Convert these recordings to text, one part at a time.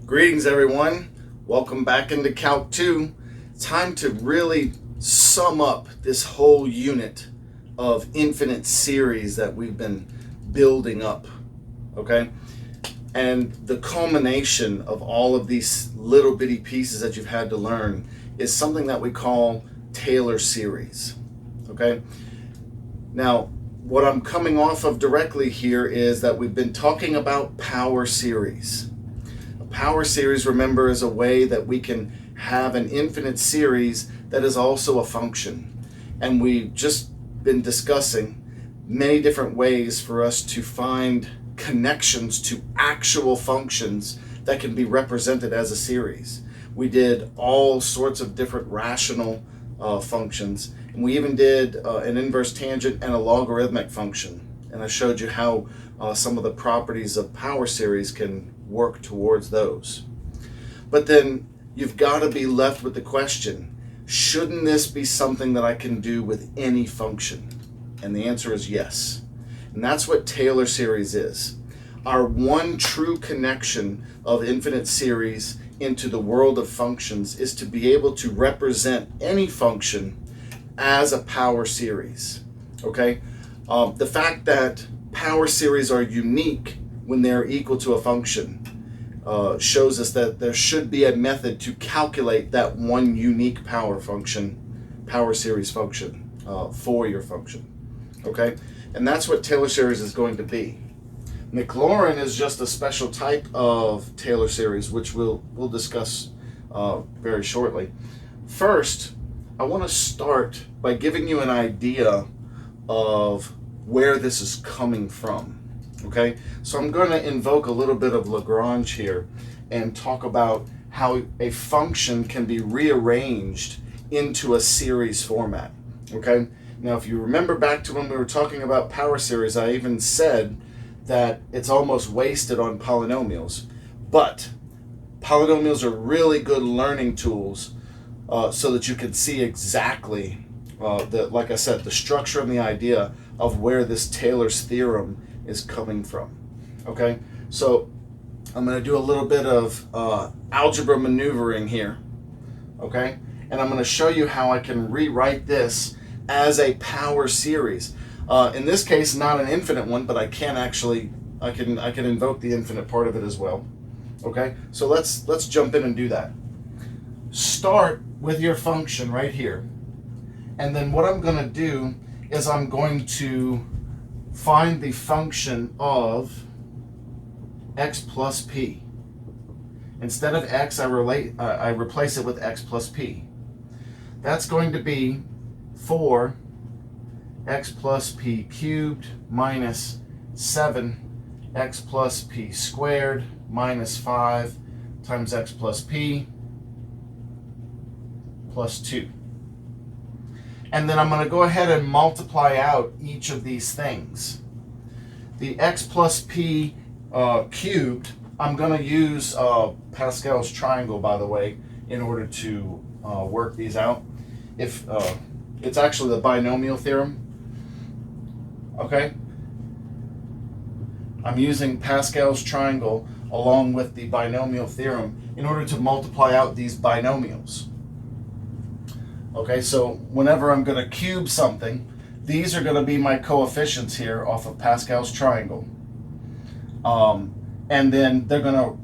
Greetings everyone, welcome back into Calc 2. Time to really sum up this whole unit of infinite series that we've been building up, okay? And the culmination of all of these little bitty pieces that you've had to learn is something that we call Taylor series, okay? Now, what I'm coming off of directly here is that we've been talking about power series. Power series, remember, is a way that we can have an infinite series that is also a function. And we've just been discussing many different ways for us to find connections to actual functions that can be represented as a series. We did all sorts of different rational functions, and we even did an inverse tangent and a logarithmic function. And I showed you how some of the properties of power series can work towards those. But then you've got to be left with the question, shouldn't this be something that I can do with any function? And the answer is yes. And that's what Taylor series is. Our one true connection of infinite series into the world of functions is to be able to represent any function as a power series. Okay? The fact that power series are unique when they're equal to a function shows us that there should be a method to calculate that one unique power series function for your function. Okay? And that's what Taylor series is going to be. Maclaurin is just a special type of Taylor series, which we'll discuss very shortly. First, I want to start by giving you an idea of where this is coming from. Okay, so I'm going to invoke a little bit of Lagrange here and talk about how a function can be rearranged into a series format. Okay, now if you remember back to when we were talking about power series, I even said that it's almost wasted on polynomials, but polynomials are really good learning tools so that you can see exactly, like I said, the structure and the idea of where this Taylor's theorem is coming from. Okay, so I'm going to do a little bit of algebra maneuvering here. Okay, and I'm going to show you how I can rewrite this as a power series. In this case, not an infinite one, but I can invoke the infinite part of it as well. Okay, so let's jump in and do that. Start with your function right here, and then what I'm going to do is I'm going to find the function of x plus p. Instead of x, I replace it with x plus p. That's going to be 4 x plus p cubed minus 7 x plus p squared minus 5 times x plus p plus 2. And then I'm going to go ahead and multiply out each of these things. The x plus p cubed, I'm going to use Pascal's triangle, by the way, in order to work these out. If it's actually the Binomial Theorem. Okay? I'm using Pascal's triangle along with the Binomial Theorem in order to multiply out these binomials. Okay, so whenever I'm going to cube something, these are going to be my coefficients here off of Pascal's triangle. And then they're going to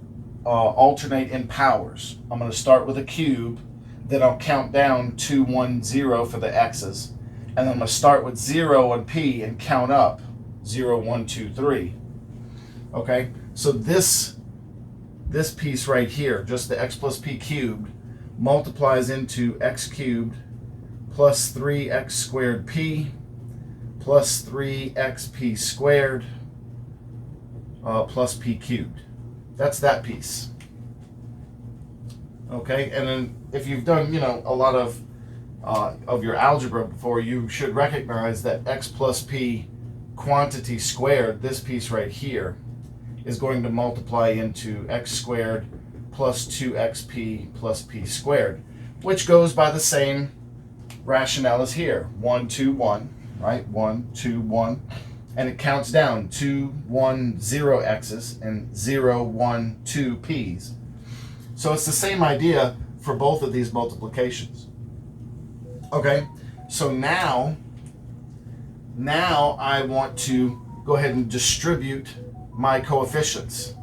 alternate in powers. I'm going to start with a cube, then I'll count down 2, 1, 0 for the x's. And then I'm going to start with 0 on p and count up 0, 1, 2, 3. Okay, so this piece right here, just the x plus p cubed, multiplies into x cubed plus 3x squared p plus 3xp squared plus p cubed. That's that piece. Okay, and then if you've done, a lot of your algebra before, you should recognize that x plus p quantity squared, this piece right here, is going to multiply into x squared plus 2xp plus p squared, which goes by the same rationale as here. 1, 2, 1, right? 1, 2, 1. And it counts down 2, 1, 0 x's and 0, 1, 2 p's. So it's the same idea for both of these multiplications. Okay, so now I want to go ahead and distribute my coefficients.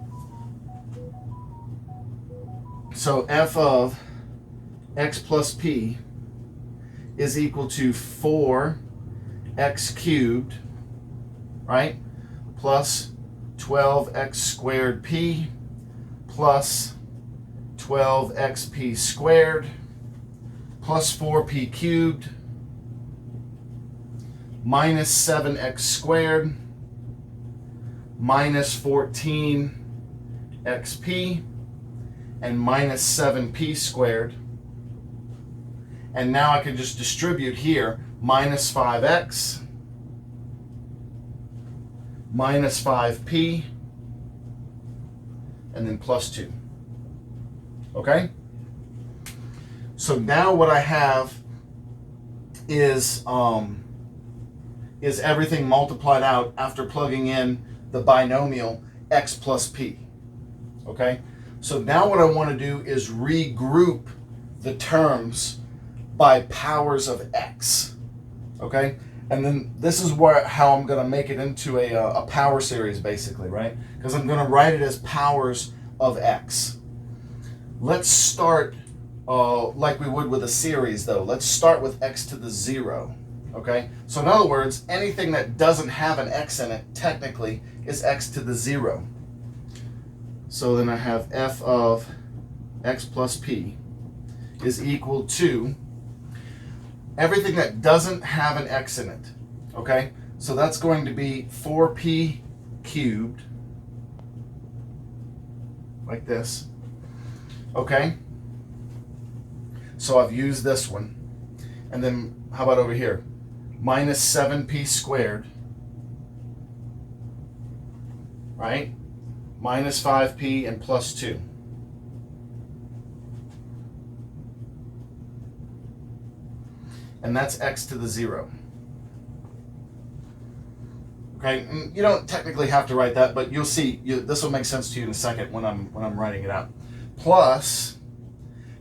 So f of x plus p is equal to 4x cubed, right, plus 12x squared p plus 12xp squared plus 4p cubed minus 7x squared minus 14xp and minus 7p squared. And now I can just distribute here minus 5x minus 5p and then plus 2. Okay? So now what I have is everything multiplied out after plugging in the binomial x plus p. Okay? So now what I want to do is regroup the terms by powers of x. Okay? And then this is how I'm going to make it into a power series, basically, right? Because I'm going to write it as powers of x. Let's start like we would with a series, though. Let's start with x to the 0. Okay? So in other words, anything that doesn't have an x in it, technically, is x to the 0. So then I have f of x plus p is equal to everything that doesn't have an x in it. Okay? So that's going to be 4p cubed, like this. Okay? So I've used this one. And then how about over here? Minus 7p squared, right? Minus 5p and plus 2. And that's x to the 0. Okay, and you don't technically have to write that, but you'll see. This will make sense to you in a second when I'm writing it out. Plus,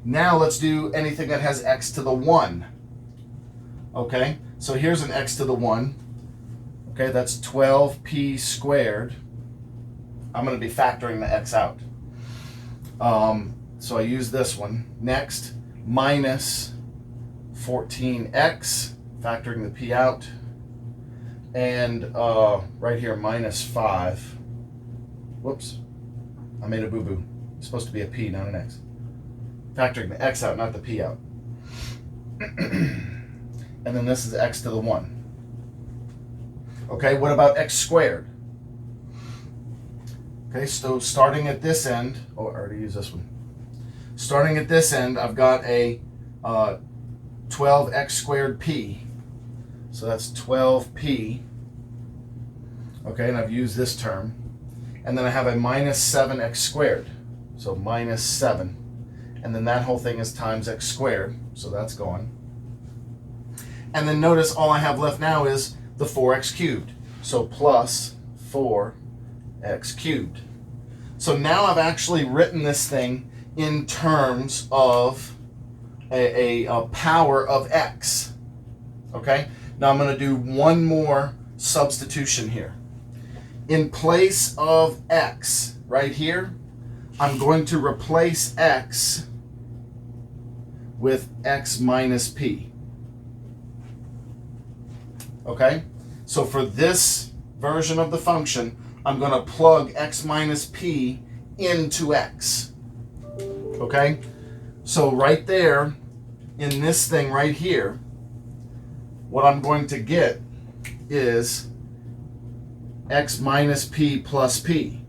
now let's do anything that has x to the 1. Okay, so here's an x to the 1. Okay, that's 12p squared. I'm going to be factoring the x out. So I use this one. Next, minus 14x, factoring the p out. And right here, minus 5. Whoops, I made a boo-boo. It's supposed to be a p, not an x. Factoring the x out, not the p out. And then this is x to the 1. Okay, what about x squared? Okay, so starting at this end, oh, I already used this one. Starting at this end, I've got a 12x squared p. So that's 12p. Okay, and I've used this term. And then I have a minus 7x squared. So minus 7. And then that whole thing is times x squared. So that's gone. And then notice all I have left now is the 4x cubed. So plus 4x cubed. So now I've actually written this thing in terms of a power of x. Okay? Now I'm going to do one more substitution here. In place of x, right here, I'm going to replace x with x minus p. Okay? So for this version of the function, I'm going to plug x minus p into x. Okay? So right there, in this thing right here, what I'm going to get is x minus p plus p.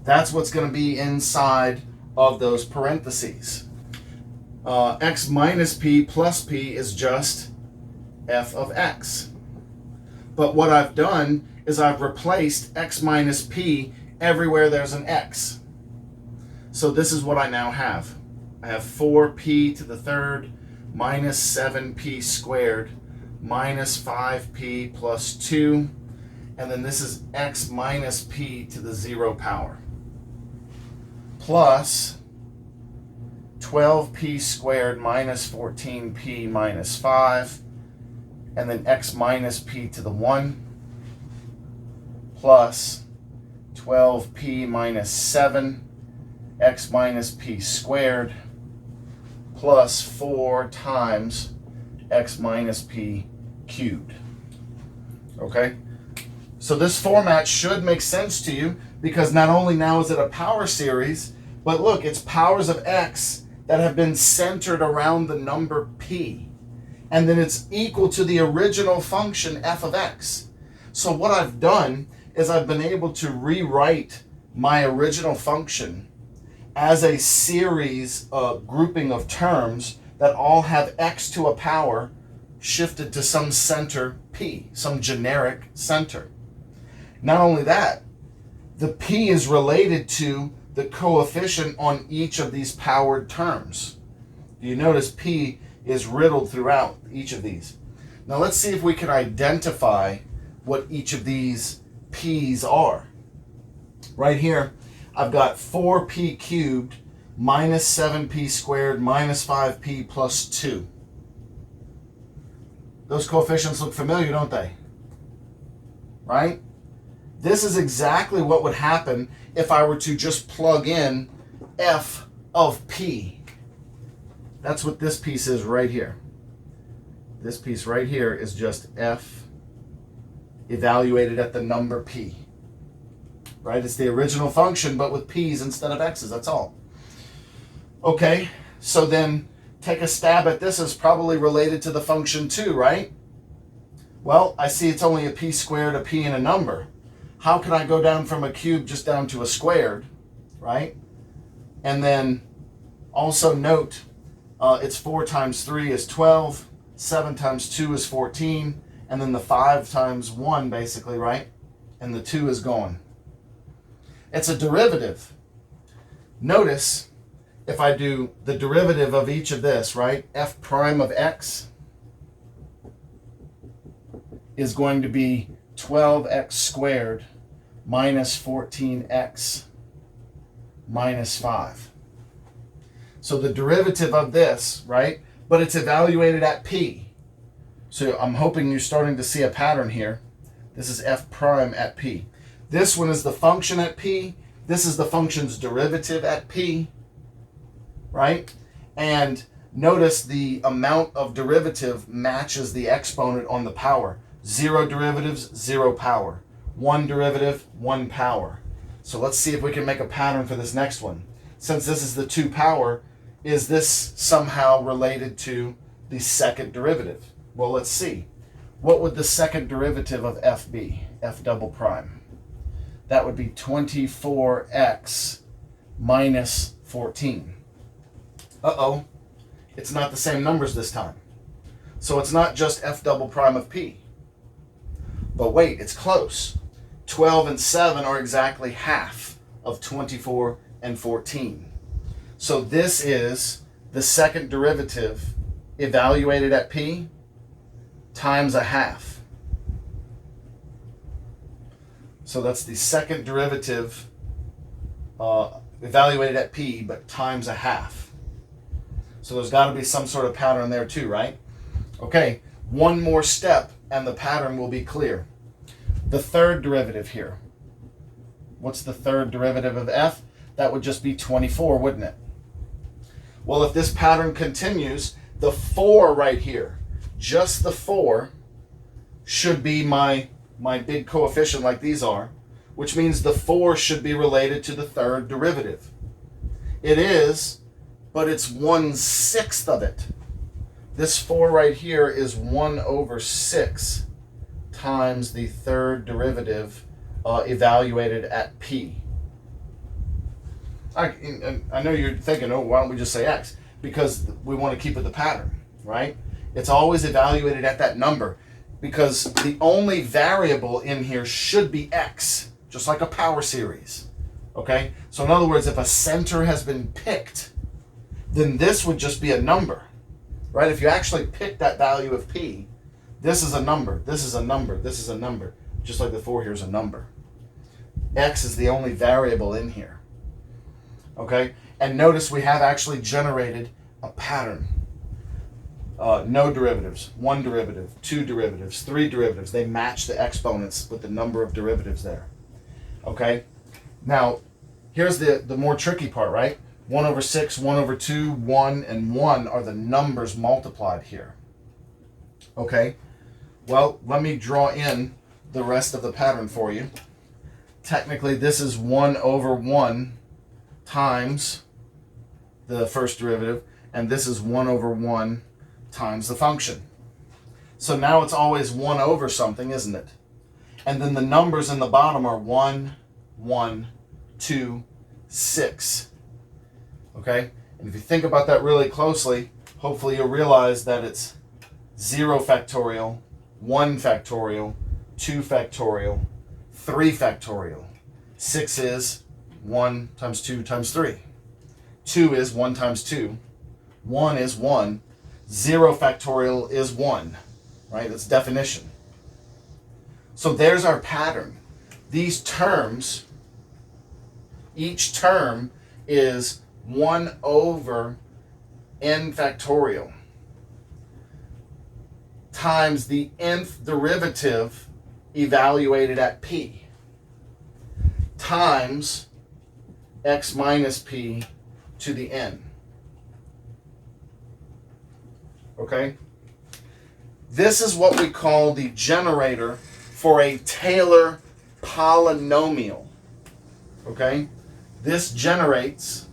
That's what's going to be inside of those parentheses. X minus p plus p is just f of x. But what I've done is I've replaced x minus p everywhere there's an x. So this is what I now have. I have 4p to the third minus 7p squared minus 5p plus 2. And then this is x minus p to the 0 power. Plus 12p squared minus 14p minus 5, and then x minus p to the 1, plus 12p minus 7, x minus p squared, plus 4 times x minus p cubed. Okay? So this format should make sense to you, because not only now is it a power series, but look, it's powers of x that have been centered around the number p. And then it's equal to the original function f of x. So what I've done is I've been able to rewrite my original function as a series grouping of terms that all have x to a power shifted to some center p, some generic center. Not only that, the p is related to the coefficient on each of these powered terms. You notice p is riddled throughout each of these. Now let's see if we can identify what each of these p's are. Right here, I've got 4p cubed minus 7p squared minus 5p plus 2. Those coefficients look familiar, don't they? Right? This is exactly what would happen if I were to just plug in f of p. That's what this piece is right here. This piece right here is just f evaluated at the number p. Right? It's the original function, but with p's instead of x's, that's all. Okay, so then take a stab at this as probably related to the function 2, right? Well, I see it's only a p squared, a p, and a number. How can I go down from a cube just down to a squared, right? And then also note, it's 4 times 3 is 12, 7 times 2 is 14, and then the 5 times 1, basically, right? And the 2 is gone. It's a derivative. Notice, if I do the derivative of each of this, right? F prime of x is going to be 12x squared minus 14x minus 5. So the derivative of this, right? But it's evaluated at p. So I'm hoping you're starting to see a pattern here. This is f prime at p. This one is the function at p. This is the function's derivative at p, right? And notice the amount of derivative matches the exponent on the power. 0 derivatives, 0 power. 1 derivative, 1 power. So let's see if we can make a pattern for this next one. Since this is the 2 power, is this somehow related to the second derivative? Well, let's see. What would the second derivative of f be? F double prime. That would be 24x minus 14. Uh-oh. It's not the same numbers this time. So it's not just f double prime of p. But wait, it's close. 12 and 7 are exactly half of 24 and 14. So this is the second derivative evaluated at p times a half. So that's the second derivative evaluated at p, but times a half. So there's got to be some sort of pattern there too, right? Okay, one more step and the pattern will be clear. The third derivative here. What's the third derivative of f? That would just be 24, wouldn't it? Well, if this pattern continues, the 4 right here, just the 4, should be my big coefficient like these are, which means the 4 should be related to the third derivative. It is, but it's 1/6 of it. This 4 right here is 1/6 times the third derivative evaluated at p. I know you're thinking, oh, why don't we just say x? Because we want to keep it the pattern, right? It's always evaluated at that number because the only variable in here should be x, just like a power series, okay? So in other words, if a center has been picked, then this would just be a number, right? If you actually pick that value of p, this is a number, this is a number, this is a number, just like the 4 here is a number. X is the only variable in here. Okay, And notice we have actually generated a pattern. No derivatives, one derivative, two derivatives, three derivatives. They match the exponents with the number of derivatives there. Okay? Now, here's the more tricky part, right? 1 over 6, 1 over 2, 1, and 1 are the numbers multiplied here. Okay? Well, let me draw in the rest of the pattern for you. Technically, this is 1 over 1 times the first derivative, and this is 1 over 1 times the function. So now it's always 1 over something, isn't it? And then the numbers in the bottom are 1, 1, 2, 6. Okay? And if you think about that really closely, hopefully you'll realize that it's 0 factorial, 1 factorial, 2 factorial, 3 factorial. 6 is 1 times 2 times 3. 2 is 1 times 2. 1 is 1. 0 factorial is 1. Right? That's definition. So there's our pattern. These terms, each term is 1 over n factorial times the nth derivative evaluated at p times x minus p to the n. Okay? This is what we call the generator for a Taylor polynomial. Okay? This generates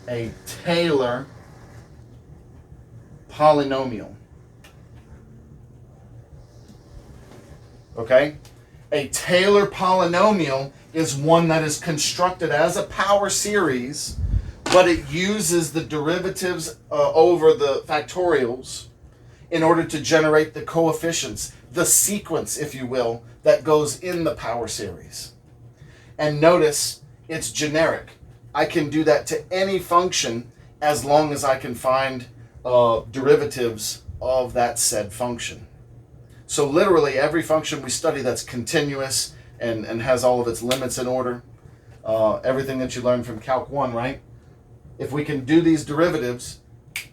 a Taylor polynomial. Okay? A Taylor polynomial is one that is constructed as a power series, but it uses the derivatives over the factorials in order to generate the coefficients, the sequence, if you will, that goes in the power series. And notice it's generic. I can do that to any function as long as I can find derivatives of that said function. So literally every function we study that's continuous and has all of its limits in order, everything that you learned from Calc 1, right? If we can do these derivatives,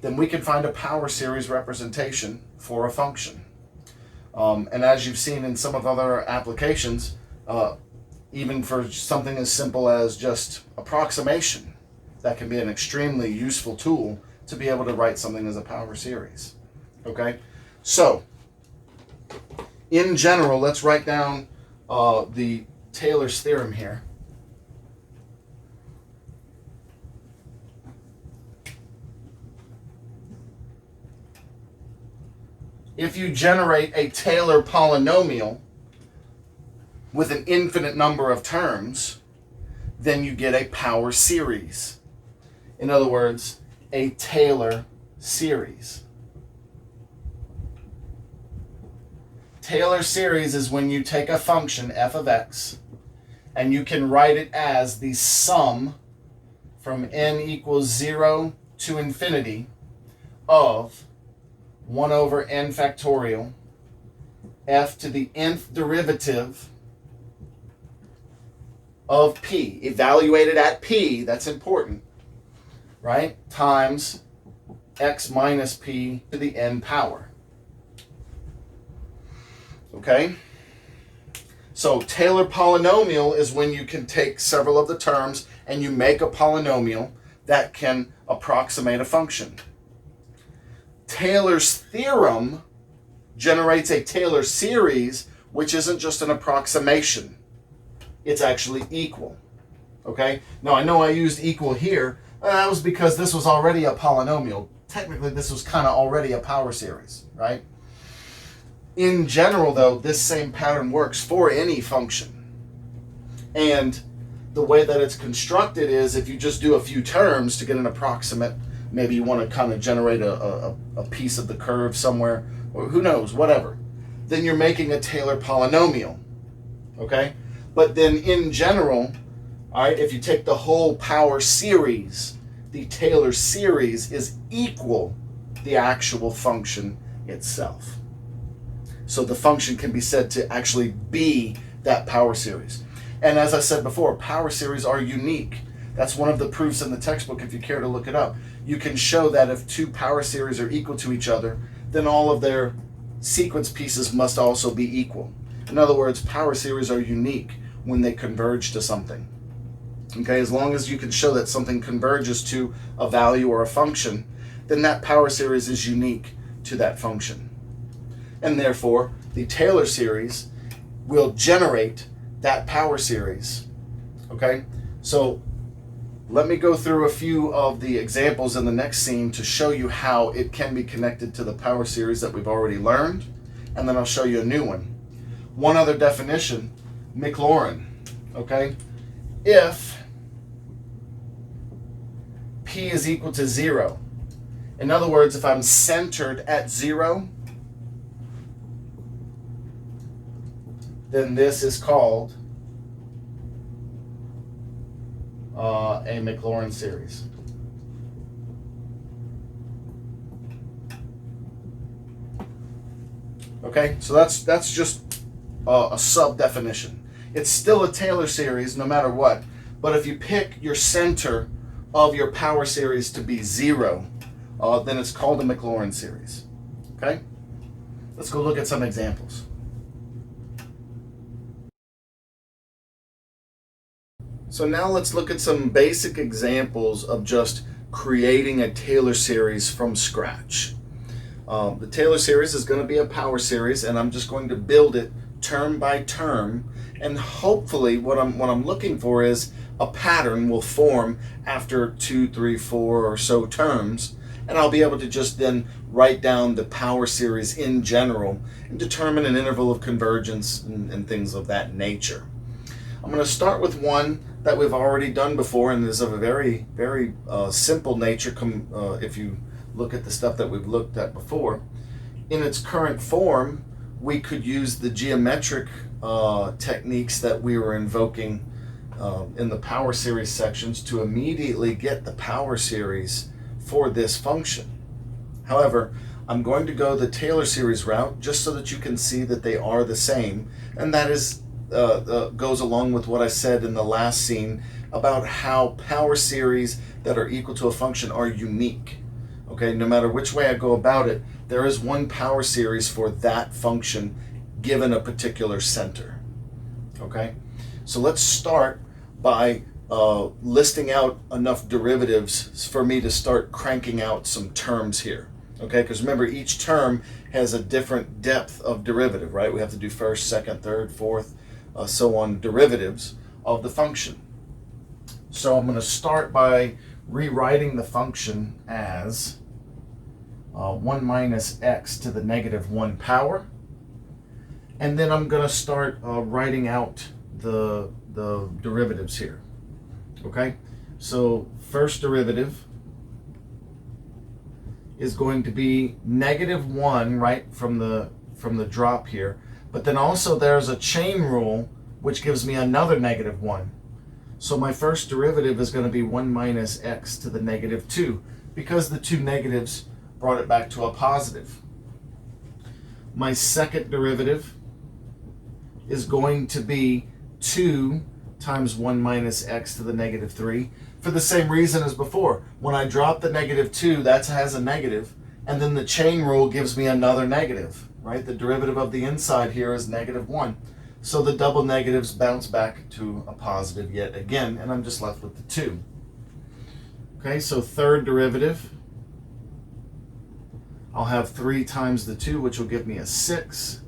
then we can find a power series representation for a function. And as you've seen in some of other applications, even for something as simple as just approximation, that can be an extremely useful tool to be able to write something as a power series. Okay? So, in general, let's write down the Taylor's theorem here. If you generate a Taylor polynomial with an infinite number of terms, then you get a power series. In other words, a Taylor series. Taylor series is when you take a function, f of x, and you can write it as the sum from n equals 0 to infinity of 1 over n factorial f to the nth derivative of p, evaluated at p, that's important, right, times x minus p to the n power. Okay? So Taylor polynomial is when you can take several of the terms and you make a polynomial that can approximate a function. Taylor's theorem generates a Taylor series, which isn't just an approximation. It's actually equal. Okay? Now, I know I used equal here. That was because this was already a polynomial. Technically, this was kind of already a power series, right? In general, though, this same pattern works for any function. And the way that it's constructed is if you just do a few terms to get an approximate, maybe you want to kind of generate a piece of the curve somewhere, or who knows, whatever. Then you're making a Taylor polynomial, okay? But then in general, all right, if you take the whole power series, the Taylor series is equal the actual function itself. So the function can be said to actually be that power series. And as I said before, power series are unique. That's one of the proofs in the textbook if you care to look it up. You can show that if two power series are equal to each other, then all of their sequence pieces must also be equal. In other words, power series are unique when they converge to something. Okay, as long as you can show that something converges to a value or a function, then that power series is unique to that function. And therefore, the Taylor series will generate that power series. Okay, so let me go through a few of the examples in the next scene to show you how it can be connected to the power series that we've already learned, and then I'll show you a new one. One other definition, Maclaurin. Okay, if P is equal to 0, in other words, if I'm centered at 0, then this is called a Mclaren series. Okay, so that's just a sub-definition. It's still a Taylor series no matter what, but if you pick your center of your power series to be 0, then it's called a Mclaren series. Okay, let's go look at some examples. So now let's look at some basic examples of just creating a Taylor series from scratch. The Taylor series is going to be a power series, and I'm just going to build it term by term, and hopefully what I'm looking for is a pattern will form after 2, 3, 4 or so terms, and I'll be able to just then write down the power series in general and determine an interval of convergence and things of that nature. I'm going to start with one that we've already done before, and is of a very, very simple nature if you look at the stuff that we've looked at before. In its current form, we could use the geometric techniques that we were invoking in the power series sections to immediately get the power series for this function. However, I'm going to go the Taylor series route just so that you can see that they are the same, and that is goes along with what I said in the last scene about how power series that are equal to a function are unique. Okay, no matter which way I go about it, there is one power series for that function given a particular center. Okay, so let's start by listing out enough derivatives for me to start cranking out some terms here. Okay, because remember, each term has a different depth of derivative, right? We have to do first, second, third, fourth, so on derivatives of the function. So I'm going to start by rewriting the function as 1 minus x to the negative 1 power. And then I'm going to start writing out the derivatives here. Okay, so first derivative is going to be negative 1, right, from the drop here. But then also there's a chain rule which gives me another negative 1. So my first derivative is going to be 1 minus x to the negative 2, because the two negatives brought it back to a positive. My second derivative is going to be 2 times 1 minus x to the negative 3, for the same reason as before. When I drop the negative 2, that has a negative, and then the chain rule gives me another negative. Right? The derivative of the inside here is negative 1. So the double negatives bounce back to a positive yet again, and I'm just left with the 2. Okay, so third derivative, I'll have 3 times the 2, which will give me a 6.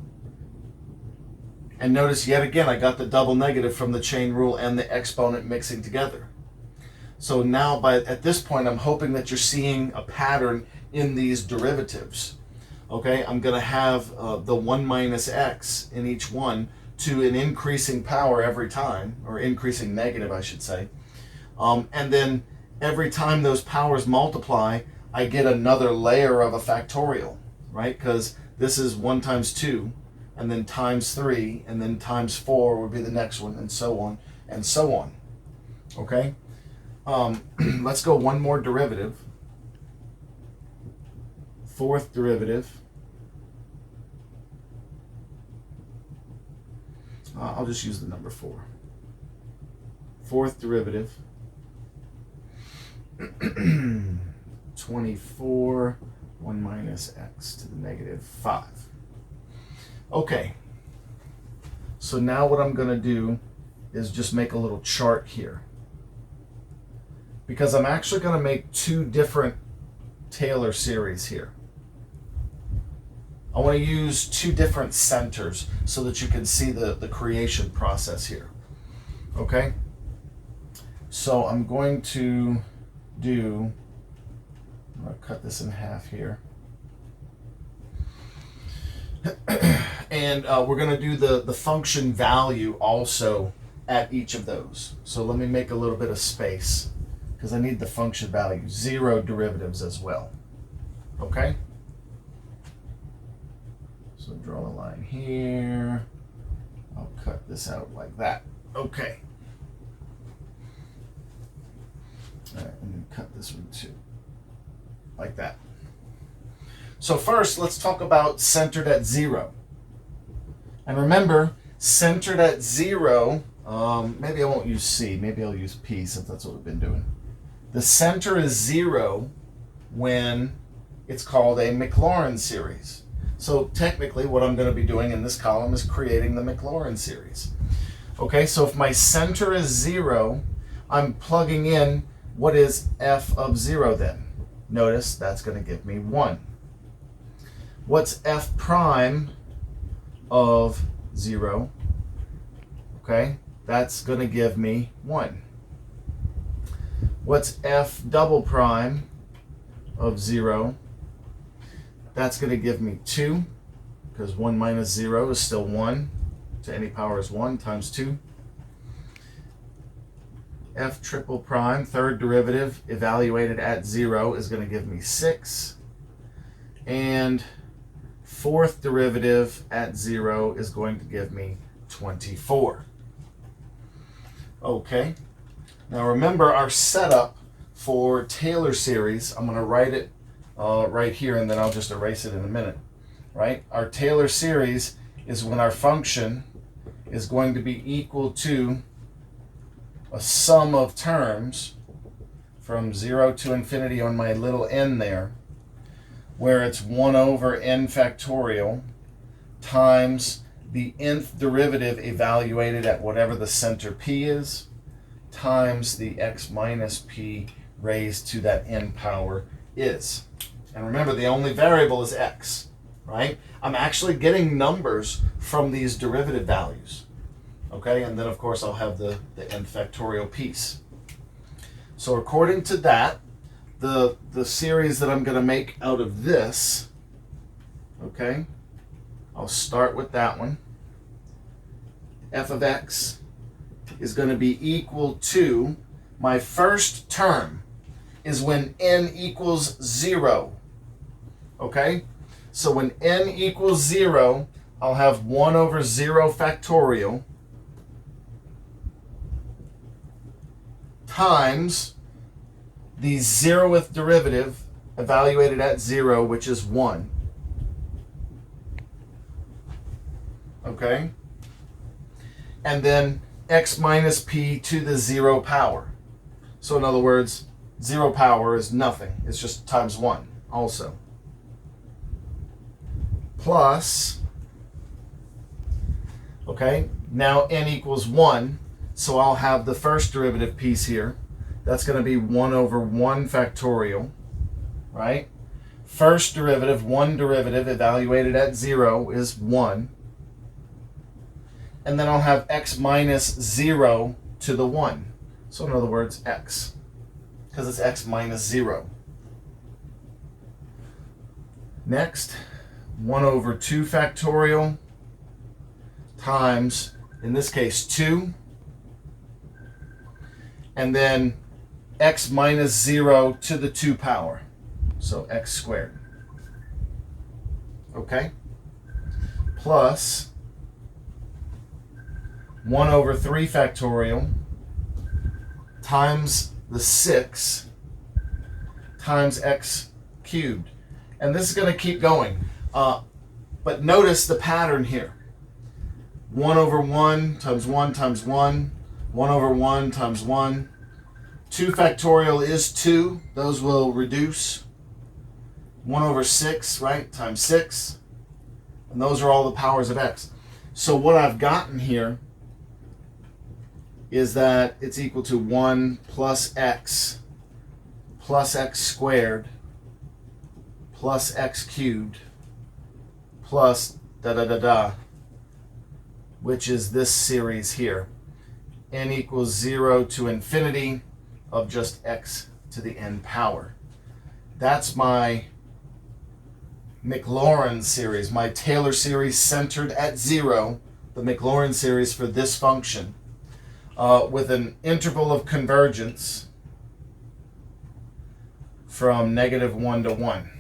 And notice yet again, I got the double negative from the chain rule and the exponent mixing together. So now at this point, I'm hoping that you're seeing a pattern in these derivatives. Okay, I'm going to have the 1 minus x in each one to an increasing power every time, or increasing negative, I should say. And then every time those powers multiply, I get another layer of a factorial, right? Because this is 1 times 2, and then times 3, and then times 4 would be the next one, and so on, and so on. Okay? Let's go one more derivative. Fourth derivative. I'll just use the number 4. fourth derivative, 24, 1 minus x to the negative 5. Okay, so now what I'm going to do is just make a little chart here, because I'm actually going to make two different Taylor series here. I want to use two different centers so that you can see the creation process here. Okay? So I'm going to I'm going to cut this in half here. And we're going to do the function value also at each of those. So let me make a little bit of space, because I need the function value, 0 derivatives as well. Okay? So draw a line here. I'll cut this out like that. Okay. All right, and then cut this one too. Like that. So first, let's talk about centered at 0. And remember, centered at 0, maybe I won't use C, maybe I'll use P, since that's what we've been doing. The center is 0 when it's called a Mclaren series. So technically what I'm going to be doing in this column is creating the Mclaren series. Okay, so if my center is 0, I'm plugging in what is f of 0 then. Notice that's going to give me 1. What's f prime of 0? Okay, that's going to give me 1. What's f double prime of 0? That's going to give me 2, because 1 minus 0 is still 1. To any power is 1 times 2. F triple prime, third derivative, evaluated at 0, is going to give me 6. And fourth derivative at 0 is going to give me 24. Okay. Now remember our setup for Taylor series. I'm going to write it right here, and then I'll just erase it in a minute. Right? Our Taylor series is when our function is going to be equal to a sum of terms from 0 to infinity on my little n there, where it's 1 over n factorial times the nth derivative evaluated at whatever the center p is, times the x minus p raised to that n power is. And remember, the only variable is x, right? I'm actually getting numbers from these derivative values. Okay, and then of course I'll have the n factorial piece. So according to that, the series that I'm going to make out of this, okay, I'll start with that one. F of x is going to be equal to, my first term is when n equals 0. Okay, so when n equals 0, I'll have 1 over 0 factorial times the 0th derivative evaluated at 0, which is 1. Okay? And then x minus p to the 0 power. So in other words, 0 power is nothing. It's just times 1 also. Plus, okay, now n equals 1. So I'll have the first derivative piece here. That's going to be 1 over 1 factorial, right? First derivative, 1 derivative evaluated at 0 is 1. And then I'll have x minus 0 to the 1. So in other words, x, because it's x minus 0. Next, 1 over 2 factorial times, in this case, 2. And then x minus 0 to the 2 power. So x squared. Okay? Plus 1 over 3 factorial times the 6 times x cubed. And this is going to keep going. But notice the pattern here. 1 over 1 times 1 times 1. 1 over 1 times 1. 2 factorial is 2. Those will reduce. 1 over 6, right, times 6. And those are all the powers of x. So what I've gotten here is that it's equal to 1 plus x squared plus x cubed plus da-da-da-da, which is this series here. N equals 0 to infinity of just x to the n power. That's my Mclaren series, my Taylor series centered at 0, the Maclaurin series for this function, with an interval of convergence from -1 to 1.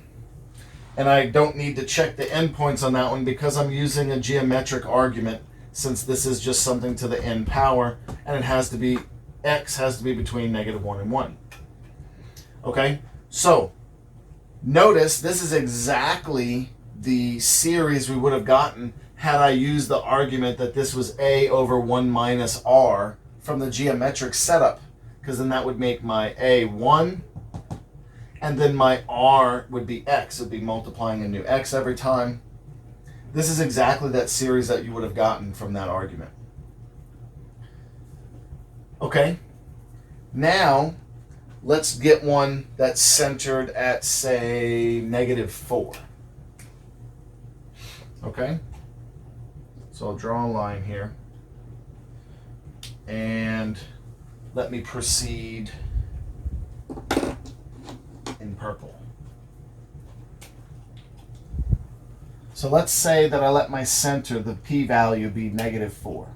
And I don't need to check the endpoints on that one because I'm using a geometric argument, since this is just something to the n power, and it has to be, x has to be between -1 and 1. Okay, so notice this is exactly the series we would have gotten had I used the argument that this was a over 1 minus r from the geometric setup, because then that would make my a 1, and then my r would be x. It would be multiplying a new x every time. This is exactly that series that you would have gotten from that argument. Okay, now let's get one that's centered at, say, -4. Okay, so I'll draw a line here, and let me proceed in purple. So let's say that I let my center, the p-value, be -4,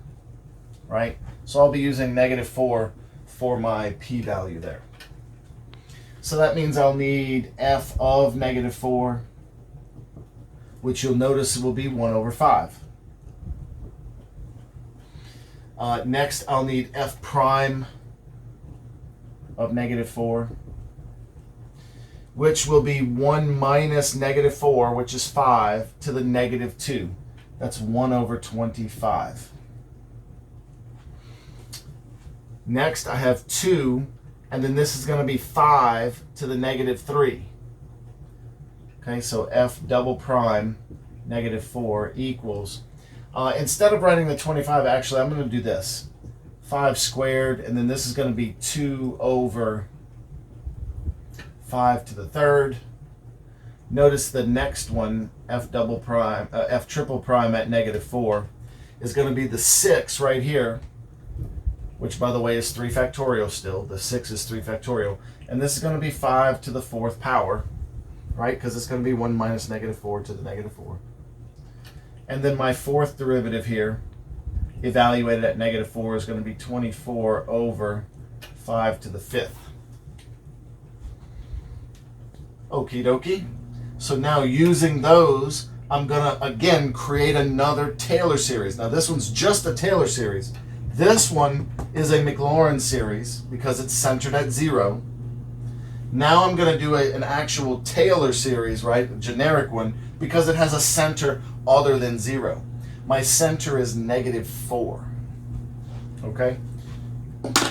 right? So I'll be using -4 for my p-value there. So that means I'll need f of -4, which you'll notice will be 1 over 5. Next, I'll need f prime of -4, which will be 1 minus -4, which is 5, to the -2. That's 1 over 25. Next, I have 2, and then this is going to be 5 to the -3. Okay, so f double prime -4 equals, instead of writing the 25, actually, I'm going to do this. 5 squared, and then this is going to be 2 over 5 to the 3rd. Notice the next one, f triple prime at -4, is going to be the 6 right here, which, by the way, is 3 factorial still. The 6 is 3 factorial. And this is going to be 5 to the 4th power, right? Because it's going to be 1 minus -4 to the -4. And then my 4th derivative here, evaluated at -4, is going to be 24 over 5 to the 5th. Okie dokie. So now using those, I'm going to, again, create another Taylor series. Now this one's just a Taylor series. This one is a Mclaren series because it's centered at 0. Now I'm going to do an actual Taylor series, right? A generic one, because it has a center other than 0. My center is -4. Okay?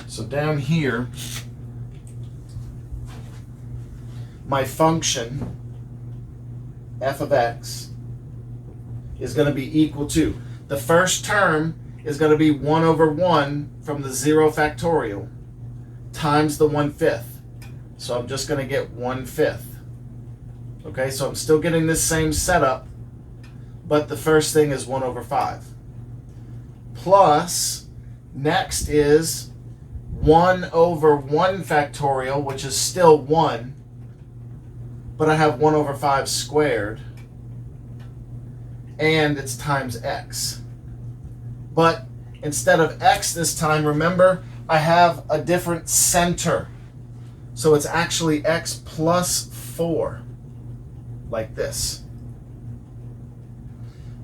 So down here, my function, f of x, is going to be equal to, the first term is going to be 1 over 1 from the 0 factorial times the 1/5. So I'm just going to get 1/5. Okay, so I'm still getting this same setup, but the first thing is 1 over 5. Plus, next is 1 over 1 factorial, which is still 1, but I have 1 over 5 squared, and it's times x. But instead of x this time, remember, I have a different center. So it's actually x plus 4, like this.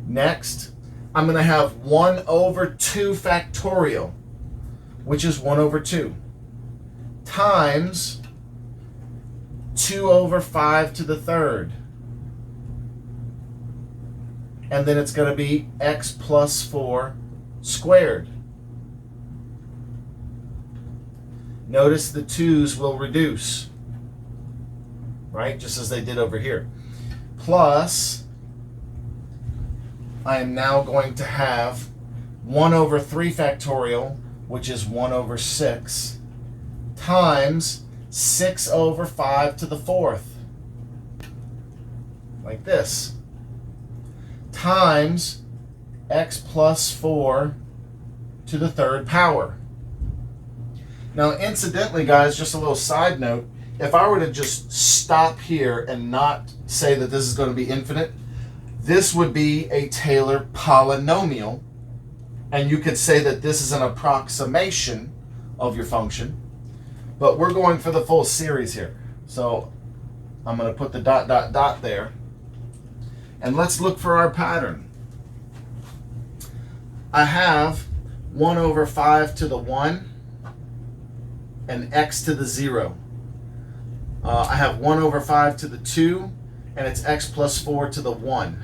Next, I'm going to have 1 over 2 factorial, which is 1 over 2, times 2 over 5 to the 3rd. And then it's going to be x plus 4 squared. Notice the 2's will reduce, right? Just as they did over here. Plus, I am now going to have 1 over 3 factorial, which is 1 over 6, times 6 over 5 to the 4th, like this, times x plus 4 to the 3rd power. Now, incidentally, guys, just a little side note, if I were to just stop here and not say that this is going to be infinite, this would be a Taylor polynomial, and you could say that this is an approximation of your function, but we're going for the full series here. So I'm going to put the dot, dot, dot there, and let's look for our pattern. I have 1 over 5 to the 1 and x to the 0. I have 1 over 5 to the 2, and it's x plus 4 to the 1.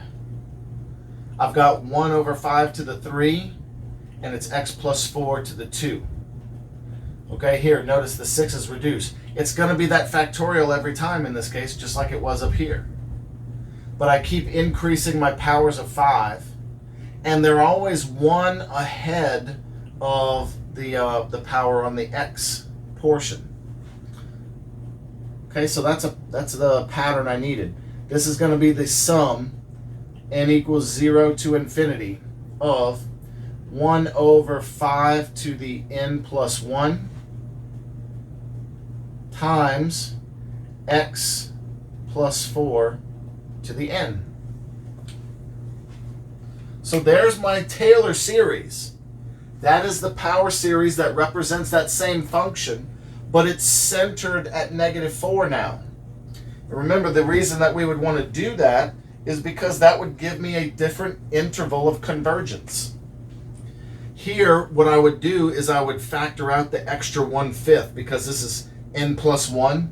I've got 1 over 5 to the 3, and it's x plus 4 to the 2. Okay, here, notice the 6 is reduced. It's going to be that factorial every time in this case, just like it was up here. But I keep increasing my powers of 5, and they're always 1 ahead of the power on the x portion. Okay, so that's the pattern I needed. This is going to be the sum, n equals 0 to infinity, of 1 over 5 to the n plus 1 times x plus 4 to the n. So there's my Taylor series. That is the power series that represents that same function, but it's centered at -4 now. And remember, the reason that we would want to do that is because that would give me a different interval of convergence. Here, what I would do is I would factor out the extra 1/5, because this is n plus 1.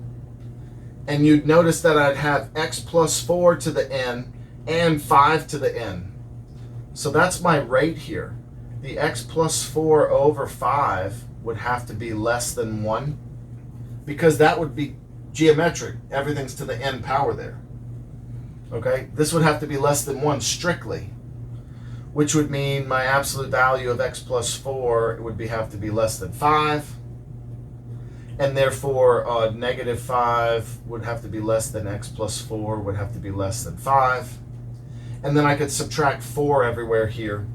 And you'd notice that I'd have x plus 4 to the n and 5 to the n. So that's my rate here. The x plus 4 over 5 would have to be less than 1, because that would be geometric. Everything's to the n power there. Okay, this would have to be less than 1 strictly, which would mean my absolute value of x plus 4 would have to be less than 5, and therefore -5 would have to be less than x plus 4 would have to be less than 5. And then I could subtract 4 everywhere here,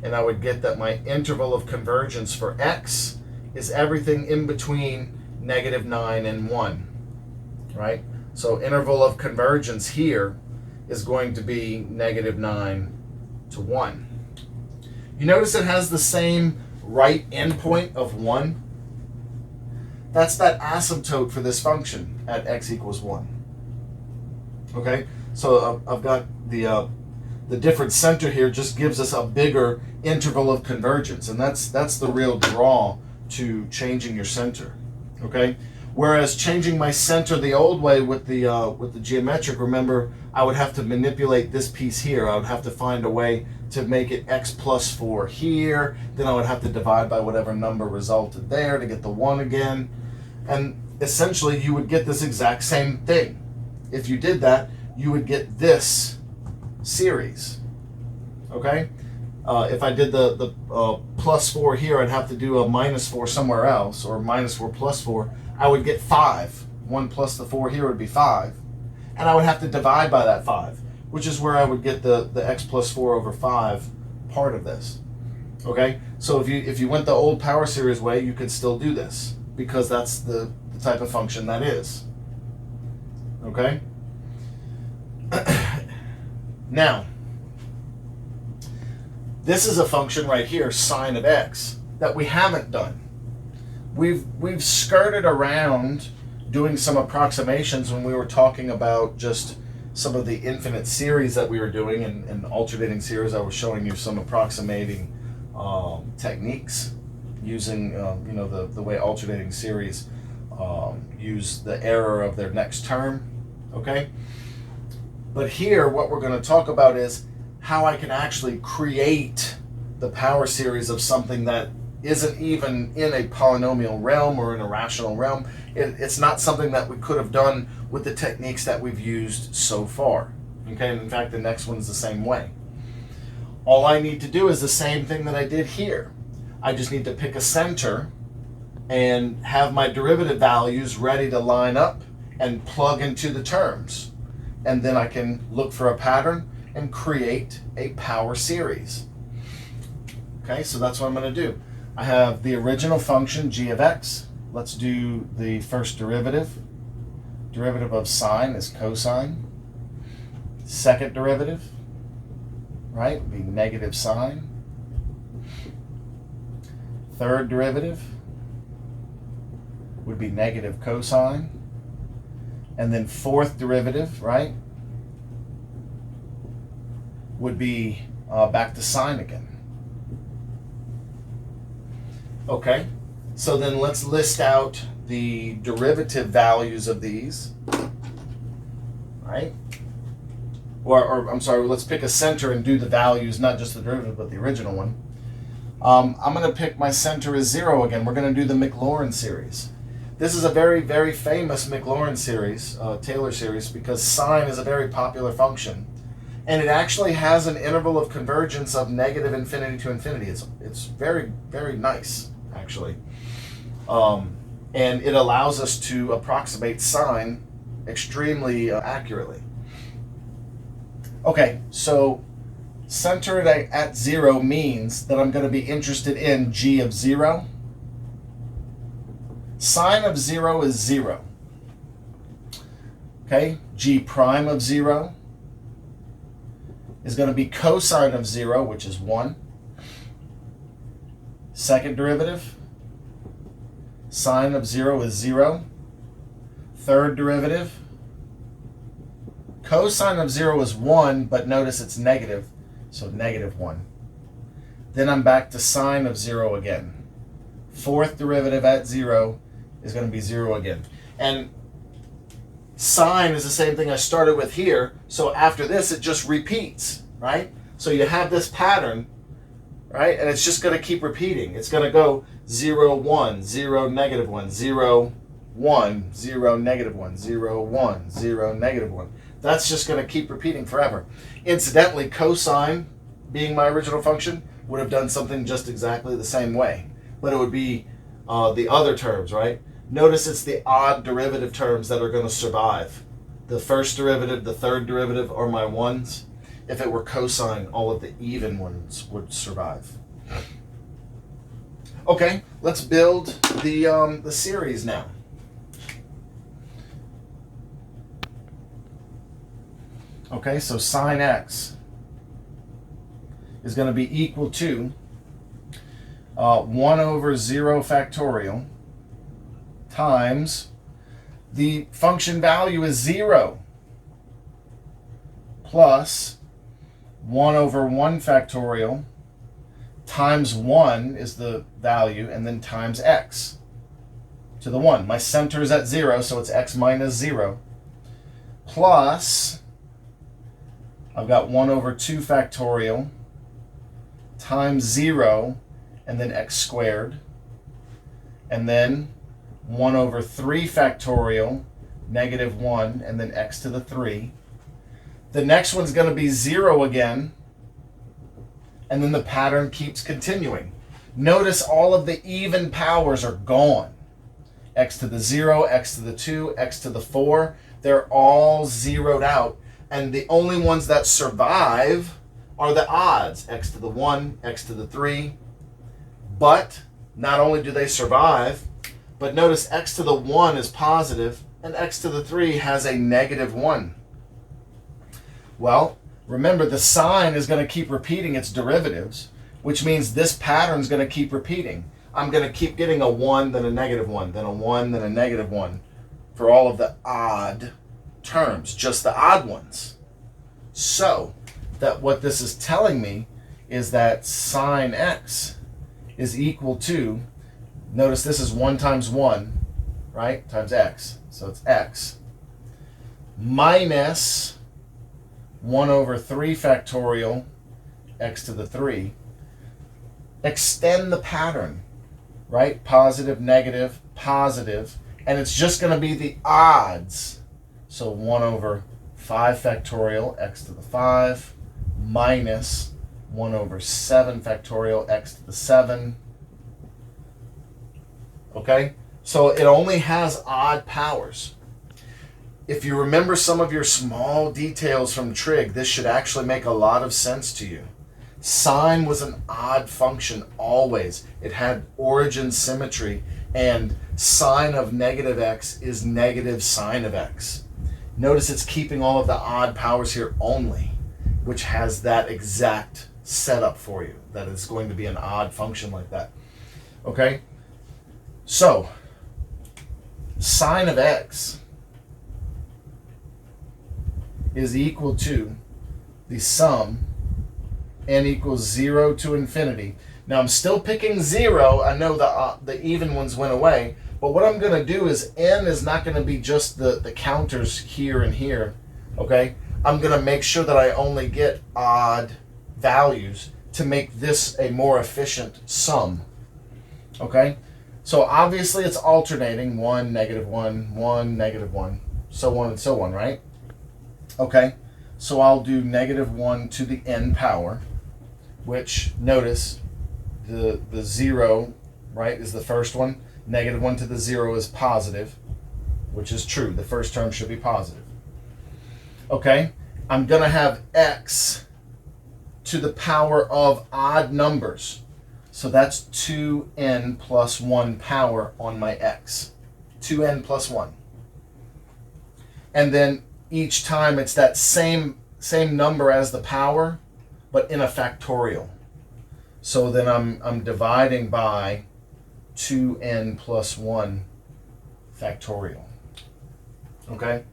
and I would get that my interval of convergence for x is everything in between -9 and 1, right? So interval of convergence here is going to be -9 to 1. You notice it has the same right endpoint of 1. That's that asymptote for this function at x equals 1. Okay, so I've got the different center here just gives us a bigger interval of convergence, and that's the real draw to changing your center. Okay, whereas changing my center the old way with the geometric, remember, I would have to manipulate this piece here. I would have to find a way to make it x plus 4 here. Then I would have to divide by whatever number resulted there to get the 1 again. And essentially, you would get this exact same thing. If you did that, you would get this series. Okay? If I did the plus 4 here, I'd have to do a minus 4 somewhere else, or minus 4 plus 4. I would get 5. 1 plus the 4 here would be 5. And I would have to divide by that 5, which is where I would get the x plus 4 over 5 part of this. Okay? So if you went the old power series way, you could still do this, because that's the type of function that is. Okay? Now, this is a function right here, sine of x, that we haven't done. We've skirted around doing some approximations when we were talking about just some of the infinite series that we were doing, and alternating series. I was showing you some approximating techniques using the way alternating series use the error of their next term. Okay, but here what we're going to talk about is how I can actually create the power series of something that isn't even in a polynomial realm or in a rational realm. It's not something that we could have done with the techniques that we've used so far. Okay, and in fact, the next one's the same way. All I need to do is the same thing that I did here. I just need to pick a center and have my derivative values ready to line up and plug into the terms. And then I can look for a pattern and create a power series. Okay, so that's what I'm going to do. I have the original function g of x. Let's do the first derivative. Derivative of sine is cosine. Second derivative, right, would be negative sine. Third derivative would be negative cosine. And then fourth derivative, right, would be back to sine again. Okay, so then let's list out the derivative values of these, right? Or I'm sorry, let's pick a center and do the values, not just the derivative, but the original one. I'm going to pick my center as 0 again. We're going to do the Mclaren series. This is a very, very famous Mclaren series, Taylor series, because sine is a very popular function. And it actually has an interval of convergence of negative infinity to infinity. It's very, very nice, actually. And it allows us to approximate sine extremely accurately. Okay, so centered at 0 means that I'm going to be interested in g of 0. Sine of 0 is 0. Okay, g prime of 0 is going to be cosine of 0, which is 1. Second derivative, sine of 0 is 0. Third derivative, cosine of 0 is 1, but notice it's negative, so negative 1. Then I'm back to sine of 0 again. Fourth derivative at 0 is going to be 0 again. And sine is the same thing I started with here, so after this it just repeats, right? So you have this pattern, right? And it's just going to keep repeating. It's going to go 0, 1, 0, negative 1, 0, 1, 0, negative 1, 0, 1, 0, negative 1. That's just going to keep repeating forever. Incidentally, cosine, being my original function, would have done something just exactly the same way. But it would be the other terms, right? Notice it's the odd derivative terms that are going to survive. The first derivative, the third derivative are my ones. If it were cosine, all of the even ones would survive. Okay, let's build the series now. Okay, so sine x is going to be equal to 1 over 0 factorial times the function value is 0 plus 1 over 1 factorial times 1 is the value, and then times x to the 1. My center is at 0, so it's x minus 0, plus I've got 1 over 2 factorial times 0 and then x squared, and then 1 over 3 factorial, negative 1, and then x to the 3. The next one's going to be 0 again, and then the pattern keeps continuing. Notice all of the even powers are gone. X to the 0, x to the 2, x to the 4, they're all zeroed out. And the only ones that survive are the odds, x to the 1, x to the 3. But not only do they survive, but notice x to the 1 is positive and x to the 3 has a negative 1. Well, remember the sine is going to keep repeating its derivatives, which means this pattern is going to keep repeating. I'm going to keep getting a 1, then a negative 1, then a 1, then a negative 1 for all of the odd terms, just the odd ones. So that what this is telling me is that sine x is equal to, notice this is 1 times 1, right, times x, so it's x, minus 1 over 3 factorial x to the 3. Extend the pattern. right? Positive, negative, positive, and it's just going to be the odds. So 1 over 5 factorial x to the 5 minus 1 over 7 factorial x to the 7. Okay? So it only has odd powers. If you remember some of your small details from trig, this should actually make a lot of sense to you. Sine was an odd function always. It had origin symmetry, and sine of negative x is negative sine of x. Notice it's keeping all of the odd powers here only, which has that exact setup for you, that it's going to be an odd function like that. Okay? So, sine of x is equal to the sum n equals 0 to infinity. Now I'm still picking 0. I know the even ones went away, but what I'm going to do is n is not going to be just the counters here and here. Okay? I'm going to make sure that I only get odd values to make this a more efficient sum. Okay? So obviously it's alternating 1, negative 1, 1, negative 1, so on and so on, right? Okay, so I'll do negative 1 to the n power, which, notice, the 0, right, is the first one. Negative 1 to the 0 is positive, which is true. The first term should be positive. Okay, I'm going to have x to the power of odd numbers. So that's 2n plus 1 power on my x. 2n plus 1. And then each time it's that same number as the power, but in a factorial. So then I'm dividing by 2n plus 1 factorial. Okay?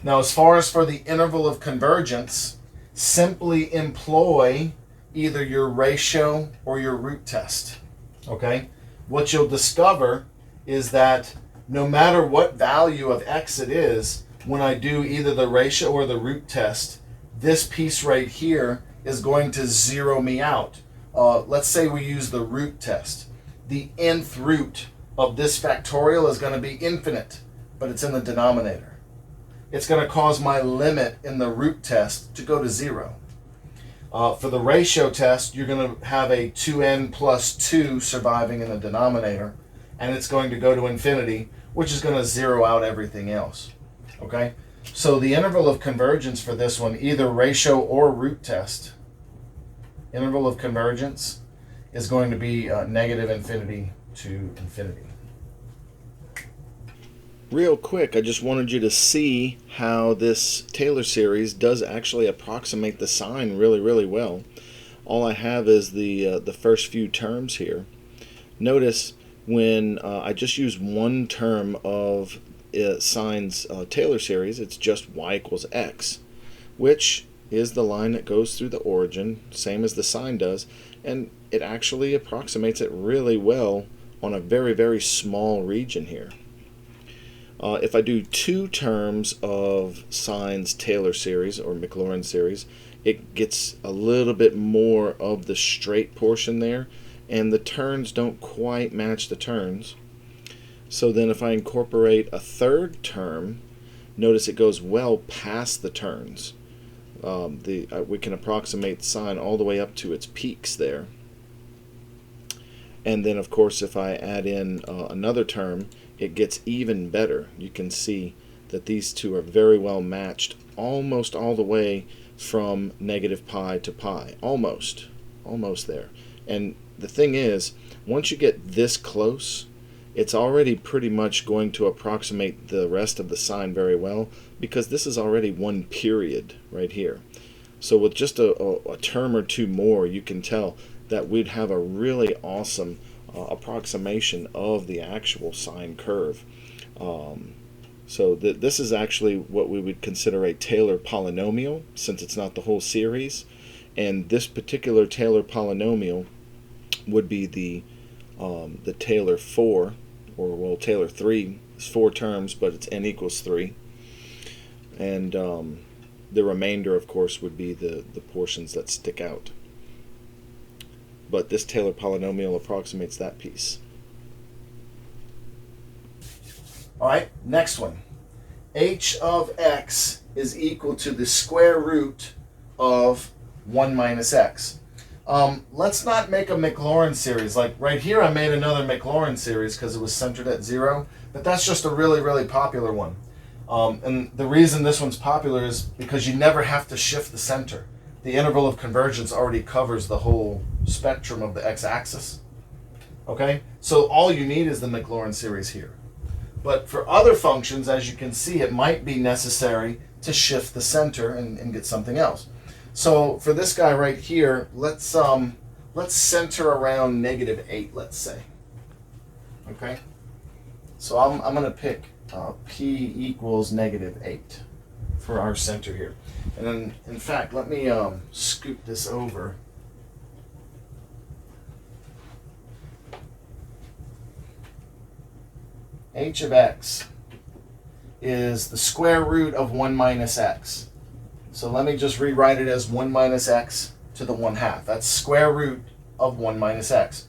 Now as far as for the interval of convergence, simply employ either your ratio or your root test. Okay? What you'll discover is that no matter what value of x it is, when I do either the ratio or the root test, this piece right here is going to zero me out. Let's say we use the root test. The nth root of this factorial is going to be infinite, but it's in the denominator. It's going to cause my limit in the root test to go to 0. For the ratio test, you're going to have a 2n plus 2 surviving in the denominator, and it's going to go to infinity, which is going to zero out everything else. Okay? So the interval of convergence for this one, either ratio or root test, interval of convergence is going to be negative infinity to infinity. Real quick, I just wanted you to see how this Taylor series does actually approximate the sine really, really well. All I have is the first few terms here. Notice when I just use one term of sine's Taylor series, it's just y equals x, which is the line that goes through the origin, same as the sine does, and it actually approximates it really well on a very, very small region here. If I do two terms of sine's Taylor series or Mclaren series, it gets a little bit more of the straight portion there, and the turns don't quite match the turns. So then if I incorporate a third term, notice it goes well past the turns. We can approximate sine all the way up to its peaks there. And then of course if I add in another term, it gets even better. You can see that these two are very well matched almost all the way from negative pi to pi. Almost there. And the thing is, once you get this close, it's already pretty much going to approximate the rest of the sine very well, because this is already one period right here. So with just a term or two more, you can tell that we'd have a really awesome approximation of the actual sine curve. So this is actually what we would consider a Taylor polynomial, since it's not the whole series. And this particular Taylor polynomial would be the Taylor 4, or well, Taylor 3 is 4 terms, but it's n equals 3. And the remainder, of course, would be the portions that stick out. But this Taylor polynomial approximates that piece. All right, next one. H of x is equal to the square root of 1 minus x. Let's not make a Maclaurin series. Like right here, I made another Maclaurin series because it was centered at 0, but that's just a really, really popular one. And the reason this one's popular is because you never have to shift the center. The interval of convergence already covers the whole spectrum of the x-axis. Okay, so all you need is the Maclaurin series here. But for other functions, as you can see, it might be necessary to shift the center and get something else. So for this guy right here, let's center around -8, let's say. Okay, so I'm going to pick p equals -8 for our center here. And then, in fact, let me scoop this over. H of x is the square root of 1 minus x. So let me just rewrite it as 1 minus x to the 1/2. That's square root of 1 minus x.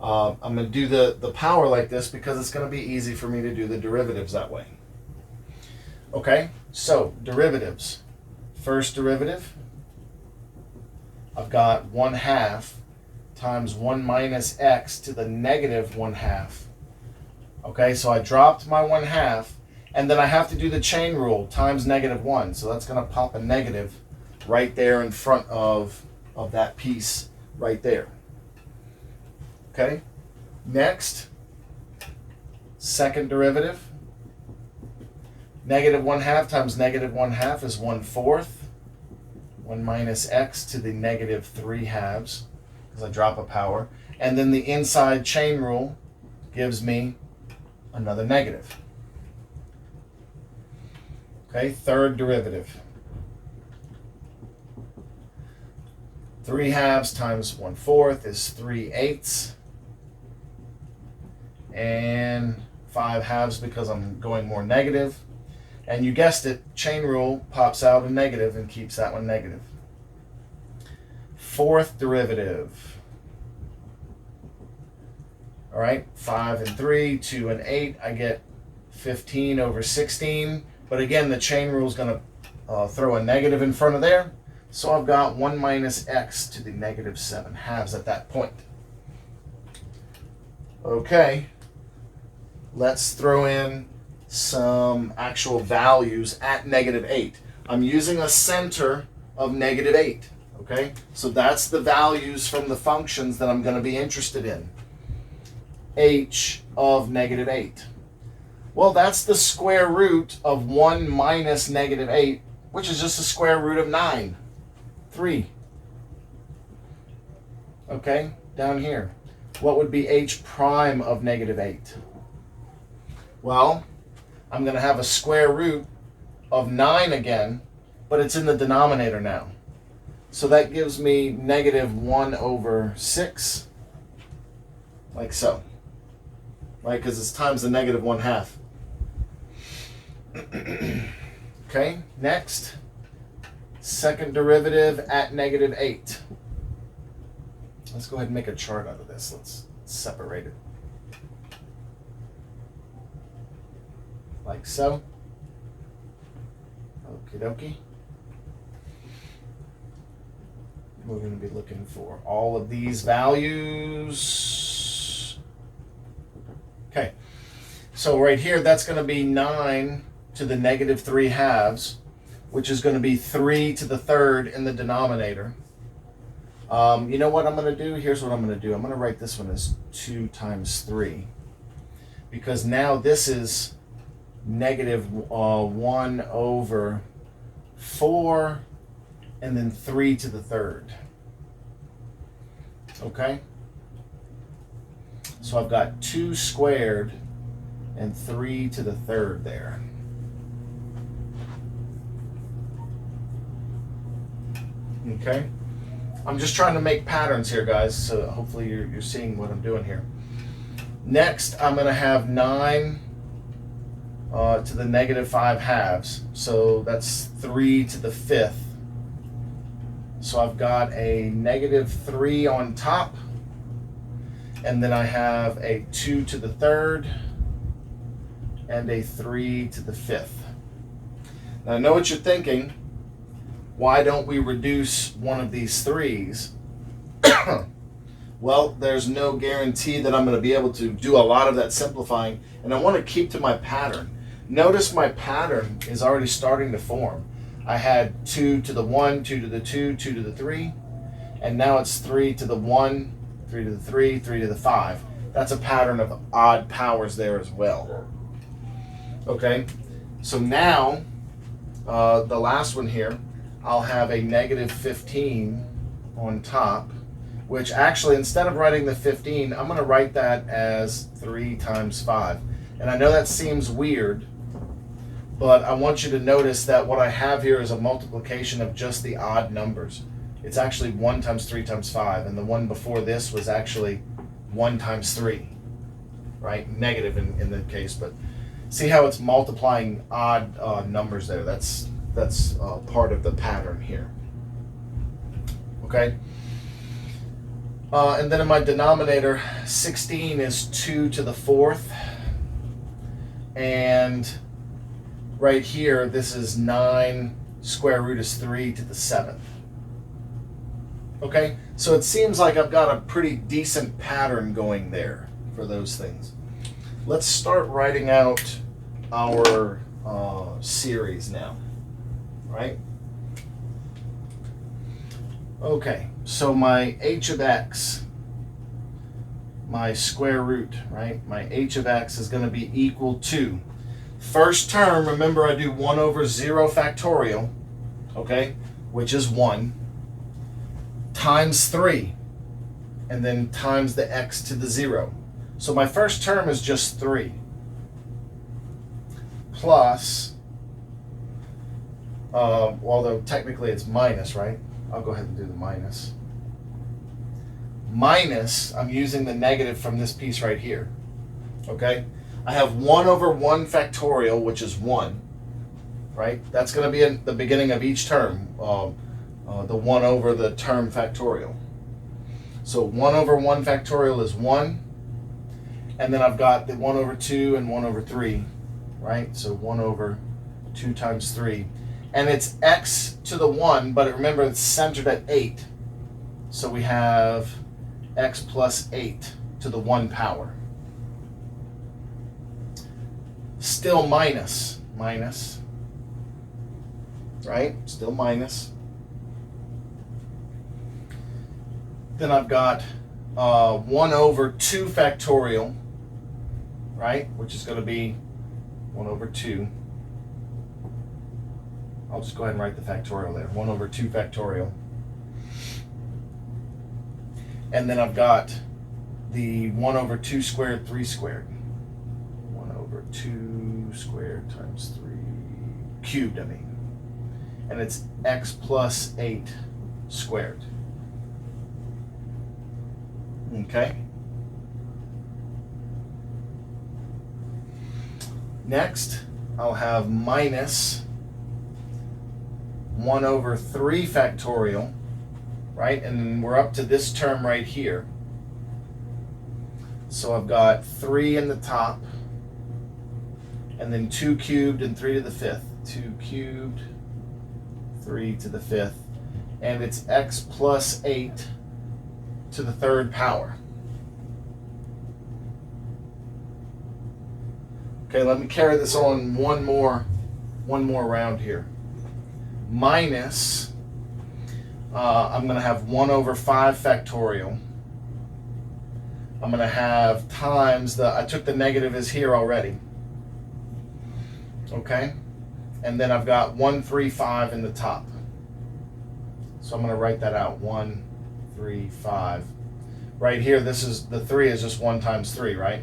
I'm going to do the power like this because it's going to be easy for me to do the derivatives that way. Okay, so derivatives. First derivative, I've got 1/2 times 1 minus x to the -1/2. Okay, so I dropped my 1/2, and then I have to do the chain rule times -1. So that's going to pop a negative right there in front of that piece right there. Okay, next, second derivative. -1/2 times -1/2 is 1/4. 1 minus x to the -3/2, because I drop a power. And then the inside chain rule gives me another negative. Okay, third derivative. 3/2 times 1/4 is 3/8. And 5/2 because I'm going more negative. And you guessed it, chain rule pops out a negative and keeps that one negative. Fourth derivative. All right, 5 and 3, 2 and 8. I get 15 over 16. But again, the chain rule is going to throw a negative in front of there. So I've got 1 minus x to the -7/2 at that point. Okay, let's throw in some actual values at -8. I'm using a center of -8. Okay, so that's the values from the functions that I'm going to be interested in. H of -8. Well, that's the square root of 1 minus -8, which is just the square root of 9. 3. Okay, down here. What would be h prime of -8? Well, I'm going to have a square root of 9 again, but it's in the denominator now. So that gives me -1 over 6, like so. Right, because it's times the -1/2. Okay, next. Second derivative at -8. Let's go ahead and make a chart out of this. Let's separate it. Like so. Okie dokie. We're going to be looking for all of these values. Okay. So right here, that's going to be 9 to the -3/2, which is going to be 3 to the 3rd in the denominator. You know what I'm going to do? Here's what I'm going to do. I'm going to write this one as 2 times 3. Because now this is -1 over 4 and then 3 to the 3rd. Okay? So I've got 2 squared and 3 to the 3rd there. Okay? I'm just trying to make patterns here, guys, so hopefully you're seeing what I'm doing here. Next, I'm going to have 9 to the -5/2, so that's 3 to the 5th. So I've got a -3 on top, and then I have a 2 to the 3rd, and a 3 to the 5th. Now I know what you're thinking. Why don't we reduce one of these 3's? Well, there's no guarantee that I'm going to be able to do a lot of that simplifying, and I want to keep to my pattern. Notice my pattern is already starting to form. I had 2 to the 1, 2 to the 2, 2 to the 3, and now it's 3 to the 1, 3 to the 3, 3 to the 5. That's a pattern of odd powers there as well. Okay, so now the last one here, I'll have a negative 15 on top, which actually, instead of writing the 15, I'm going to write that as 3 times 5. And I know that seems weird, but I want you to notice that what I have here is a multiplication of just the odd numbers. It's actually 1 times 3 times 5, and the one before this was actually 1 times 3, right? Negative in the case, but see how it's multiplying odd numbers there. That's part of the pattern here. Okay? And then in my denominator, 16 is 2 to the 4th. And right here, this is 9, square root is 3 to the 7th. Okay? So it seems like I've got a pretty decent pattern going there for those things. Let's start writing out our series now, right? Okay, so my h of x, my square root, right? My h of x is going to be equal to, first term, remember I do 1 over 0 factorial, okay, which is 1, times 3, and then times the x to the 0. So my first term is just 3, plus, although technically it's minus, right? I'll go ahead and do the minus. Minus, I'm using the negative from this piece right here. Okay? I have 1 over 1 factorial, which is 1. Right? That's going to be in the beginning of each term. The 1 over the term factorial. So 1 over 1 factorial is 1. And then I've got the 1 over 2 and 1 over 3. Right? So 1 over 2 times 3. And it's x to the 1, but remember it's centered at 8. So we have x plus 8 to the 1 power. Still minus, right? Still minus. Then I've got 1 over 2 factorial, right? Which is going to be 1 over 2. I'll just go ahead and write the factorial there. 1 over 2 factorial. And then I've got the 1 over 2 squared, 3 squared. 1 over 2 squared times 3 cubed, I mean. And it's x plus 8 squared. Okay? Next, I'll have minus 1 over 3 factorial, right? And we're up to this term right here. So I've got 3 in the top, and then 2 cubed and 3 to the 5th. 2 cubed, 3 to the 5th. And it's x plus 8 to the 3rd power. Okay, let me carry this on one more round here. Minus, I'm going to have 1 over 5 factorial. I'm going to have times I took the negative is here already. Okay? And then I've got 1, 3, 5 in the top. So I'm going to write that out. 1, 3, 5. Right here, the 3 is just 1 times 3, right?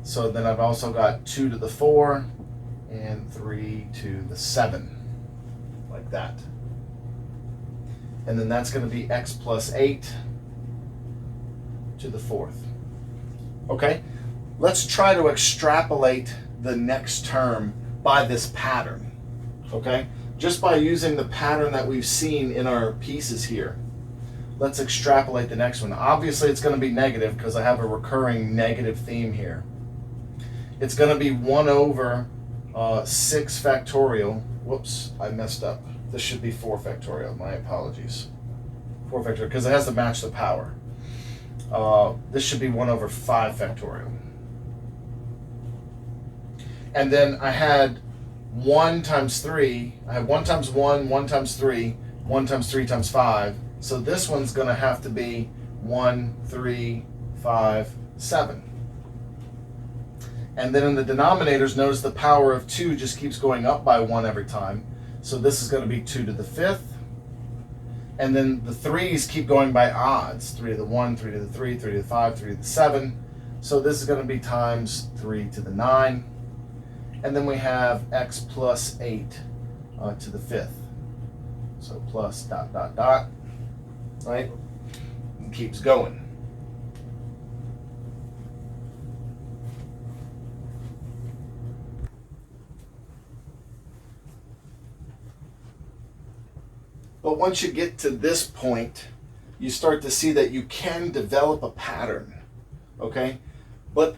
So then I've also got 2 to the 4 and 3 to the 7. Like that. And then that's going to be x plus 8 to the 4th. Okay? Let's try to extrapolate the next term by this pattern. Okay? Just by using the pattern that we've seen in our pieces here. Let's extrapolate the next one. Obviously it's going to be negative because I have a recurring negative theme here. it's going to be 1 over 6 factorial. Whoops, I messed up. This should be 4 factorial. My apologies. 4 factorial, because it has to match the power. This should be 1 over 5 factorial. And then I had 1 times 3. I had 1 times 1, 1 times 3, 1 times 3 times 5. So this one's going to have to be 1, 3, 5, 7. And then in the denominators, notice the power of 2 just keeps going up by 1 every time. So this is going to be 2 to the 5th. And then the 3's keep going by odds. 3 to the 1, 3 to the 3, 3 to the 5, 3 to the 7. So this is going to be times 3 to the 9. And then we have x plus 8 to the 5th. So plus dot, dot, dot. Right? And keeps going. But once you get to this point, you start to see that you can develop a pattern, okay? But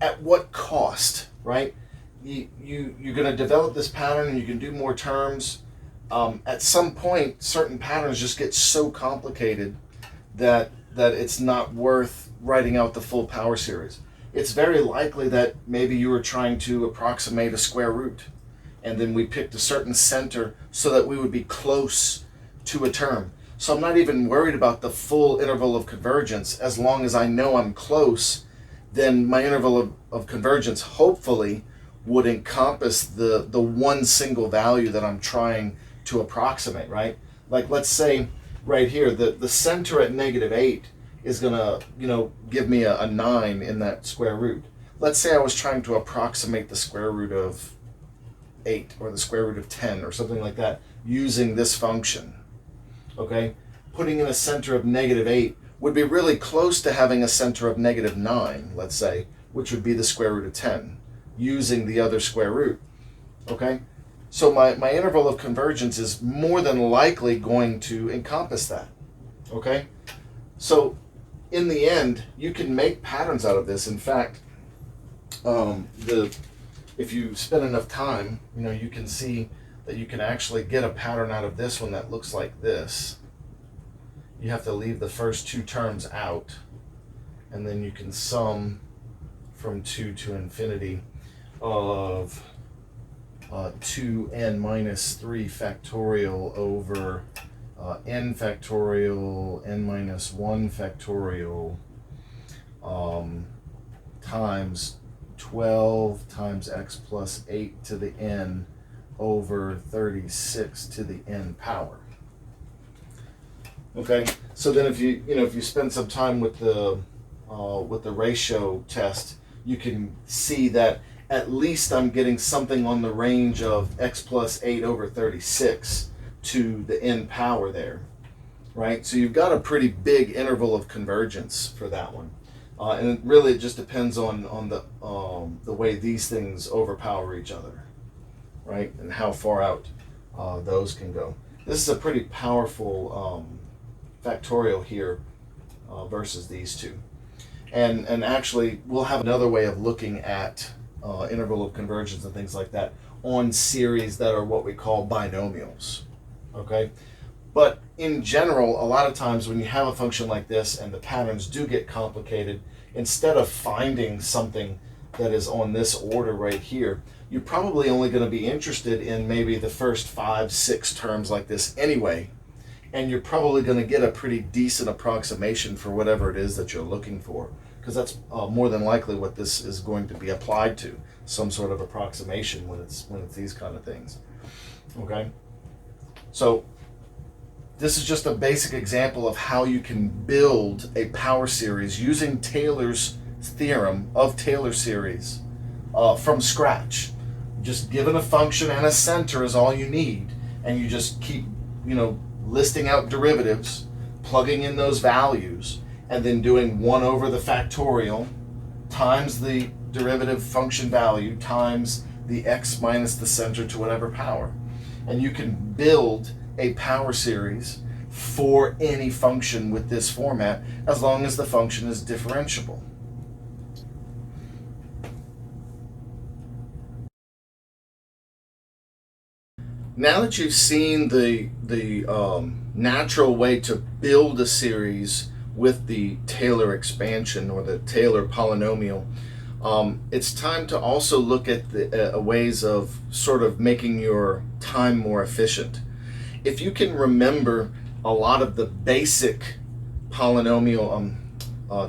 at what cost, right? You're going to develop this pattern and you can do more terms. At some point, certain patterns just get so complicated that it's not worth writing out the full power series. It's very likely that maybe you were trying to approximate a square root, and then we picked a certain center so that we would be close to a term. So I'm not even worried about the full interval of convergence. As long as I know I'm close, then my interval of convergence hopefully would encompass the one single value that I'm trying to approximate, right? Like let's say right here, the center at -8 is gonna, give me a 9 in that square root. Let's say I was trying to approximate the square root of 8 or the square root of 10 or something like that using this function, okay? Putting in a center of -8 would be really close to having a center of -9, let's say, which would be the square root of 10 using the other square root, okay? So my interval of convergence is more than likely going to encompass that, okay? So in the end, you can make patterns out of this. In fact, if you spend enough time, you can see that you can actually get a pattern out of this one that looks like this. You have to leave the first 2 terms out, and then you can sum from 2 to infinity of 2n minus 3 factorial over n factorial, n minus 1 factorial times 12 times x plus 8 to the n over 36 to the n power. Okay, so then if you spend some time with the ratio test, you can see that at least I'm getting something on the range of x plus 8 over 36 to the n power there, right? So you've got a pretty big interval of convergence for that one. And it really just depends on the way these things overpower each other, right? And how far out those can go. This is a pretty powerful factorial here versus these two. And actually, we'll have another way of looking at interval of convergence and things like that on series that are what we call binomials, okay? But in general, a lot of times when you have a function like this and the patterns do get complicated, instead of finding something that is on this order right here, you're probably only going to be interested in maybe the first 5, 6 terms like this anyway, and you're probably going to get a pretty decent approximation for whatever it is that you're looking for, because that's more than likely what this is going to be applied to, some sort of approximation when it's these kind of things, okay? So this is just a basic example of how you can build a power series using Taylor's theorem of Taylor series from scratch. Just given a function and a center is all you need, and you just keep, listing out derivatives, plugging in those values, and then doing 1 over the factorial times the derivative function value times the x minus the center to whatever power. And you can build a power series for any function with this format as long as the function is differentiable. now that you've seen the natural way to build a series with the Taylor expansion or the Taylor polynomial, it's time to also look at the ways of sort of making your time more efficient. If you can remember a lot of the basic polynomial,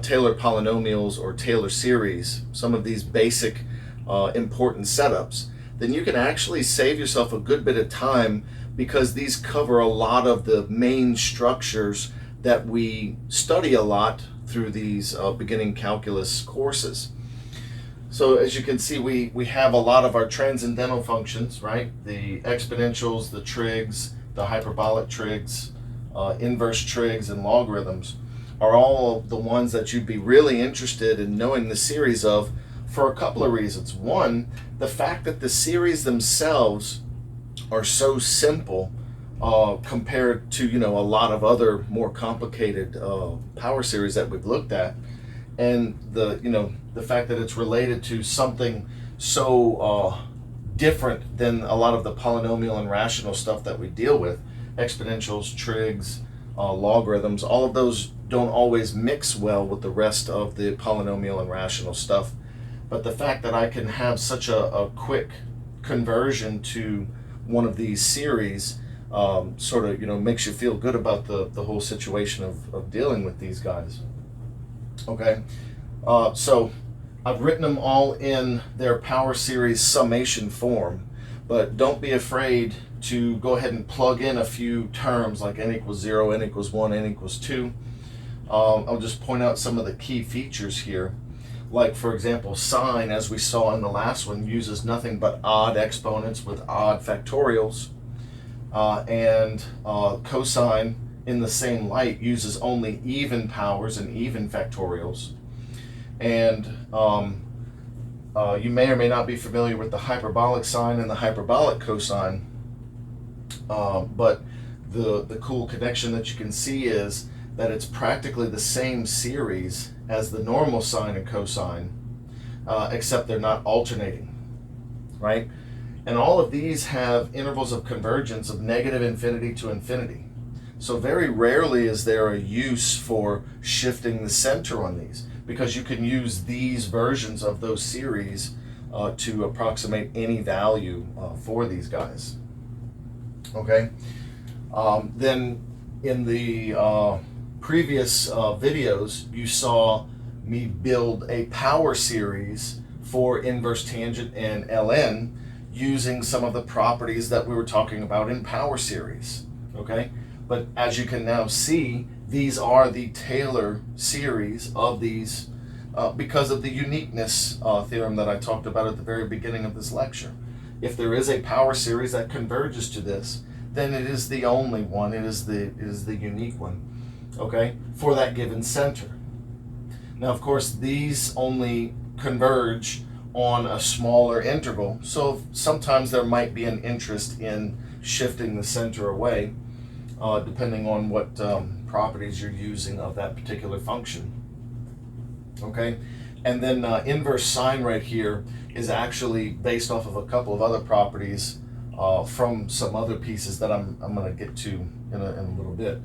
Taylor polynomials or Taylor series, some of these basic important setups, then you can actually save yourself a good bit of time, because these cover a lot of the main structures that we study a lot through these beginning calculus courses. So as you can see, we have a lot of our transcendental functions, right? The exponentials, the trigs, the hyperbolic trigs, inverse trigs, and logarithms are all the ones that you'd be really interested in knowing the series of, for a couple of reasons. One, the fact that the series themselves are so simple compared to a lot of other more complicated power series that we've looked at, and the fact that it's related to something so different than a lot of the polynomial and rational stuff that we deal with. Exponentials, trigs, logarithms, all of those don't always mix well with the rest of the polynomial and rational stuff. But the fact that I can have such a quick conversion to one of these series sort of makes you feel good about the whole situation of dealing with these guys. Okay, so I've written them all in their power series summation form, but don't be afraid to go ahead and plug in a few terms like n equals 0, n equals 1, n equals 2. I'll just point out some of the key features here. Like, for example, sine, as we saw in the last one, uses nothing but odd exponents with odd factorials. And cosine, in the same light, uses only even powers and even factorials. And you may or may not be familiar with the hyperbolic sine and the hyperbolic cosine. But the cool connection that you can see is that it's practically the same series as the normal sine and cosine, except they're not alternating, right? And all of these have intervals of convergence of negative infinity to infinity. So very rarely is there a use for shifting the center on these, because you can use these versions of those series to approximate any value for these guys. Okay? Then in the previous videos, you saw me build a power series for inverse tangent and ln using some of the properties that we were talking about in power series. Okay, but as you can now see, these are the Taylor series of these because of the uniqueness theorem that I talked about at the very beginning of this lecture. If there is a power series that converges to this, then it is the only one, it is the unique one. Okay, for that given center. Now, of course, these only converge on a smaller interval, so sometimes there might be an interest in shifting the center away, depending on what properties you're using of that particular function. Okay, and then inverse sine right here is actually based off of a couple of other properties from some other pieces that I'm going to get to in a little bit.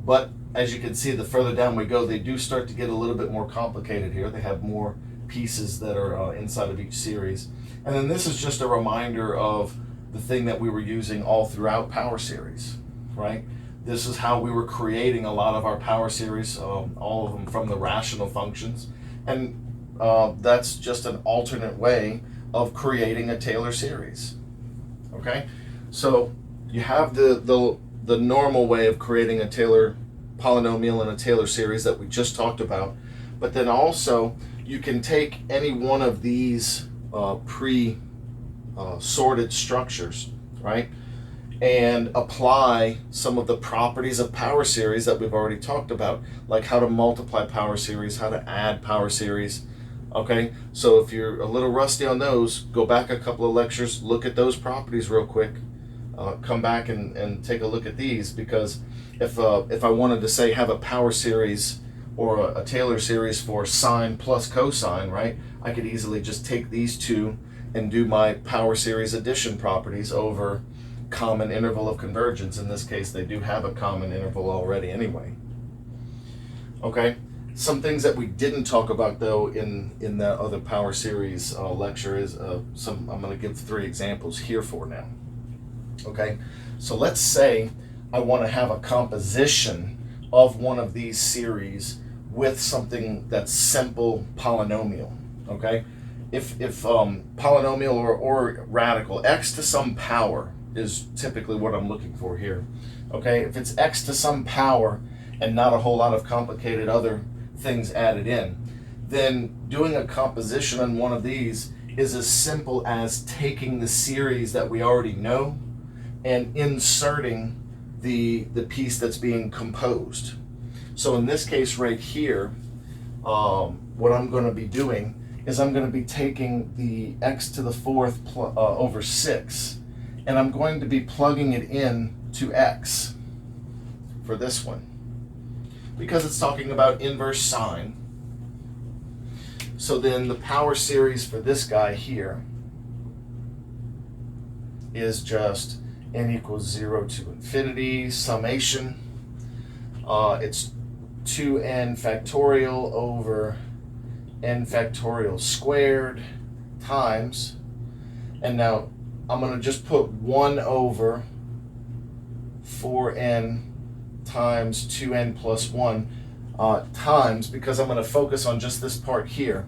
But as you can see, the further down we go, they do start to get a little bit more complicated here. They have more pieces that are inside of each series. And then this is just a reminder of the thing that we were using all throughout power series, right? This is how we were creating a lot of our power series, all of them from the rational functions. And that's just an alternate way of creating a Taylor series. Okay? So you have the normal way of creating a Taylor polynomial and a Taylor series that we just talked about, but then also you can take any one of these pre-sorted structures, right, and apply some of the properties of power series that we've already talked about, like how to multiply power series, how to add power series. Okay, so if you're a little rusty on those, go back a couple of lectures, look at those properties real quick, come back and take a look at these, because if I wanted to say have a power series or a Taylor series for sine plus cosine, right, I could easily just take these two and do my power series addition properties over common interval of convergence. In this case, they do have a common interval already anyway. Okay, some things that we didn't talk about though in the other power series lecture is I'm going to give 3 examples here for now. Okay, so let's say I want to have a composition of one of these series with something that's simple polynomial. Okay, if polynomial or radical, x to some power is typically what I'm looking for here. Okay, if it's x to some power and not a whole lot of complicated other things added in, then doing a composition on one of these is as simple as taking the series that we already know and inserting the piece that's being composed. So in this case right here, what I'm going to be doing is I'm going to be taking the x to the 4th over 6, and I'm going to be plugging it in to x for this one, because it's talking about inverse sine. So then the power series for this guy here is just n equals 0 to infinity, summation. It's 2n factorial over n factorial squared times, and now I'm going to just put 1 over 4n times 2n plus 1 times, because I'm going to focus on just this part here.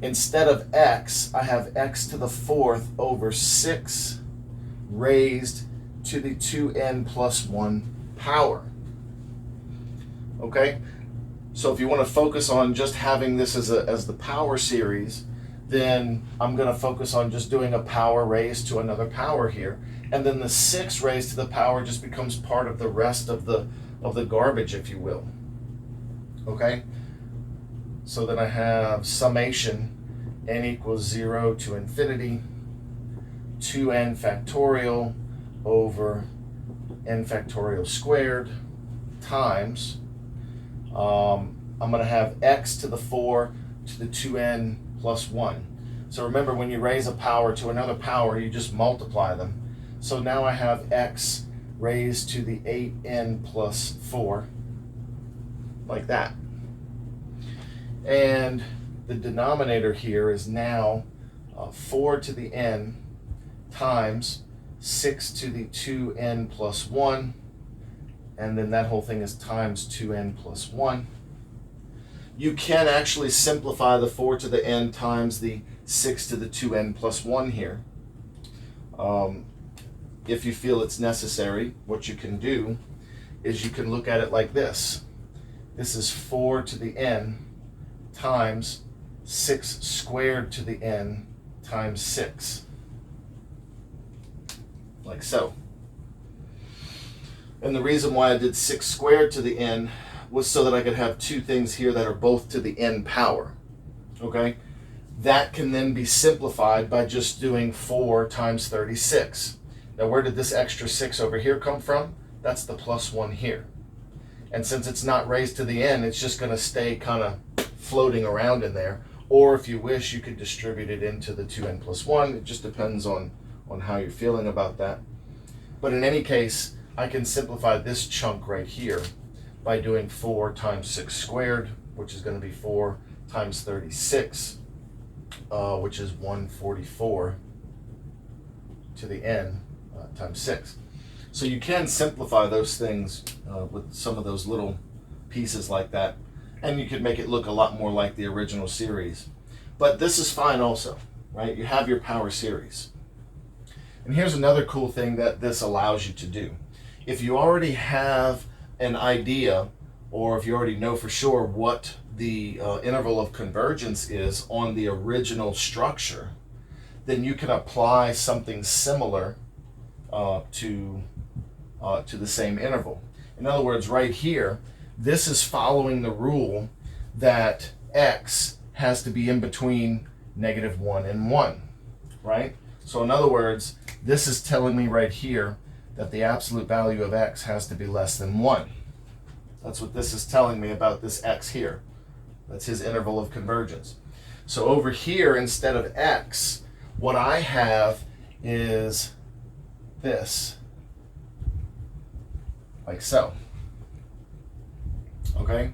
Instead of x, I have x to the 4th over 6 raised to the 2n plus 1 power. Okay, so if you want to focus on just having this as the power series, then I'm going to focus on just doing a power raised to another power here, and then the 6 raised to the power just becomes part of the rest of the garbage, if you will. Okay, so then I have summation n equals 0 to infinity, 2n factorial over n factorial squared times, I'm going to have x to the 4 to the 2n plus 1. So remember, when you raise a power to another power, you just multiply them. So now I have x raised to the 8n plus 4, like that. And the denominator here is now 4 to the n times 6 to the 2n plus 1, and then that whole thing is times 2n plus 1. You can actually simplify the 4 to the n times the 6 to the 2n plus 1 here. If you feel it's necessary, what you can do is you can look at it like this. This is 4 to the n times 6 squared to the n times 6. Like so. And the reason why I did 6 squared to the n was so that I could have two things here that are both to the n power. Okay? That can then be simplified by just doing 4 times 36. Now, where did this extra 6 over here come from? That's the plus 1 here. And since it's not raised to the n, it's just going to stay kind of floating around in there. Or if you wish, you could distribute it into the 2n plus 1. It just depends on how you're feeling about that. But in any case, I can simplify this chunk right here by doing 4 times 6 squared, which is going to be 4 times 36, which is 144 to the n times 6. So you can simplify those things with some of those little pieces like that, and you could make it look a lot more like the original series. But this is fine also, right? You have your power series. And here's another cool thing that this allows you to do. If you already have an idea, or if you already know for sure what the interval of convergence is on the original structure, then you can apply something similar to the same interval. In other words, right here, this is following the rule that x has to be in between -1 and 1, right? So in other words, this is telling me right here that the absolute value of x has to be less than 1. That's what this is telling me about this x here. That's his interval of convergence. So over here, instead of x, what I have is this. like so. Okay?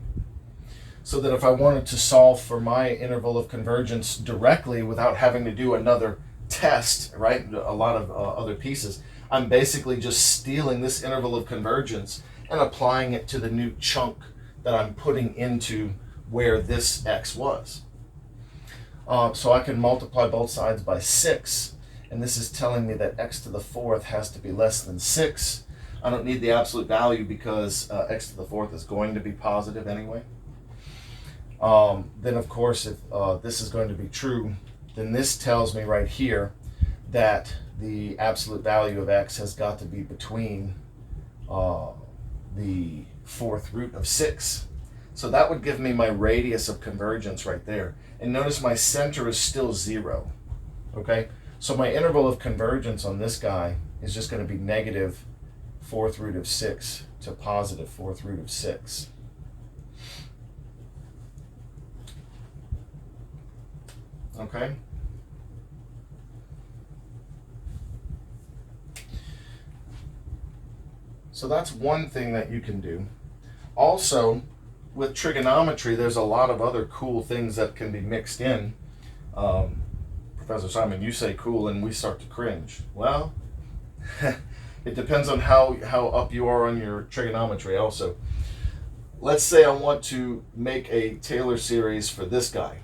So that if I wanted to solve for my interval of convergence directly without having to do another test, right, a lot of other pieces, I'm basically just stealing this interval of convergence and applying it to the new chunk that I'm putting into where this x was. So I can multiply both sides by 6, and this is telling me that x to the fourth has to be less than 6. I don't need the absolute value because x to the fourth is going to be positive anyway. Then of course, if this is going to be true, then this tells me right here that the absolute value of x has got to be between the fourth root of 6. So that would give me my radius of convergence right there. And notice my center is still 0. Okay? So my interval of convergence on this guy is just going to be negative fourth root of 6 to positive fourth root of 6. Okay? So that's one thing that you can do. Also, with trigonometry, there's a lot of other cool things that can be mixed in. Professor Simon, you say cool and we start to cringe. Well, it depends on how up you are on your trigonometry also. Let's say I want to make a Taylor series for this guy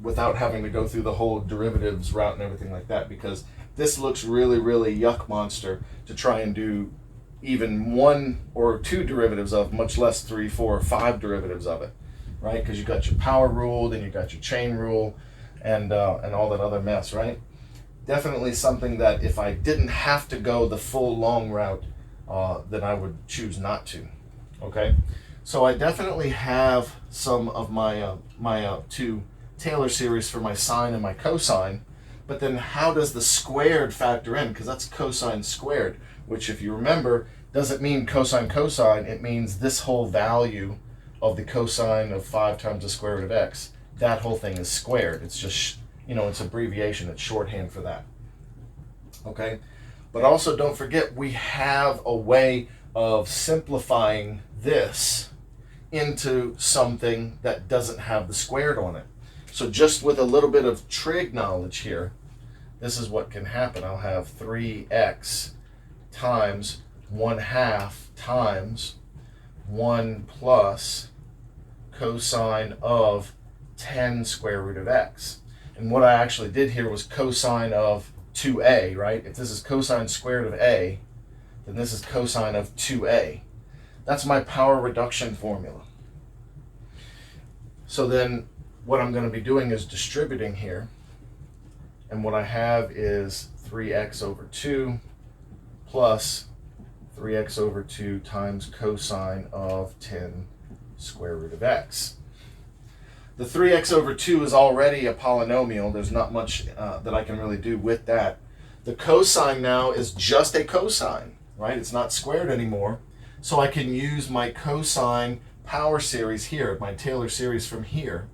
without having to go through the whole derivatives route and everything like that, because this looks really, really yuck monster to try and do even 1 or 2 derivatives of, much less 3, 4, or 5 derivatives of it, right? Because you got your power rule, then you got your chain rule, and all that other mess, right? Definitely something that if I didn't have to go the full long route, then I would choose not to. Okay, so I definitely have some of my my 2 Taylor series for my sine and my cosine, but then how does the squared factor in? Because that's cosine squared, which, if you remember, doesn't mean cosine cosine. It means this whole value of the cosine of 5 times the square root of x. That whole thing is squared. It's just, it's abbreviation. It's shorthand for that. Okay? But also don't forget, we have a way of simplifying this into something that doesn't have the squared on it. So just with a little bit of trig knowledge here, this is what can happen. I'll have 3x times 1/2 times 1 plus cosine of 10 square root of x. And what I actually did here was cosine of 2a, right? If this is cosine squared of a, then this is cosine of 2a. That's my power reduction formula. So then what I'm going to be doing is distributing here. And what I have is 3x over 2 plus 3x over 2 times cosine of 10 square root of x. The 3x over 2 is already a polynomial. There's not much that I can really do with that. The cosine now is just a cosine, right? It's not squared anymore. So I can use my cosine power series here, my Taylor series from here,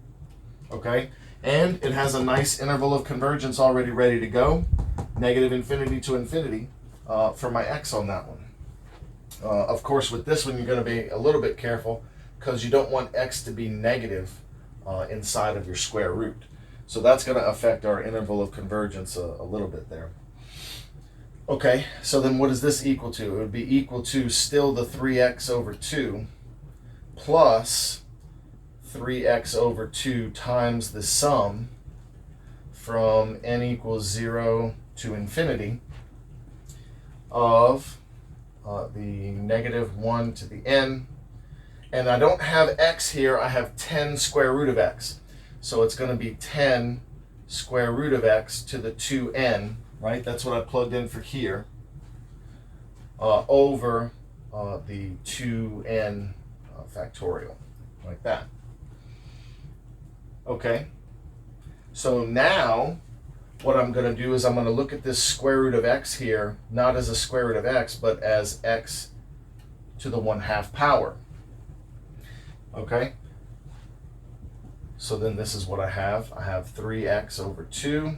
okay? And it has a nice interval of convergence already ready to go, negative infinity to infinity for my x on that one. Of course, with this one, you're going to be a little bit careful because you don't want x to be negative inside of your square root. So that's going to affect our interval of convergence a little bit there. Okay, so then what is this equal to? It would be equal to still the 3x over 2 plus 3x over 2 times the sum from n equals 0 to infinity of the negative 1 to the n. And I don't have x here, I have 10 square root of x. So it's going to be 10 square root of x to the 2n, right? That's what I plugged in for here, over the 2n factorial, like that. Okay, so now what I'm going to do is I'm going to look at this square root of x here, not as a square root of x, but as x to the 1/2 power. Okay, so then this is what I have. I have 3x over 2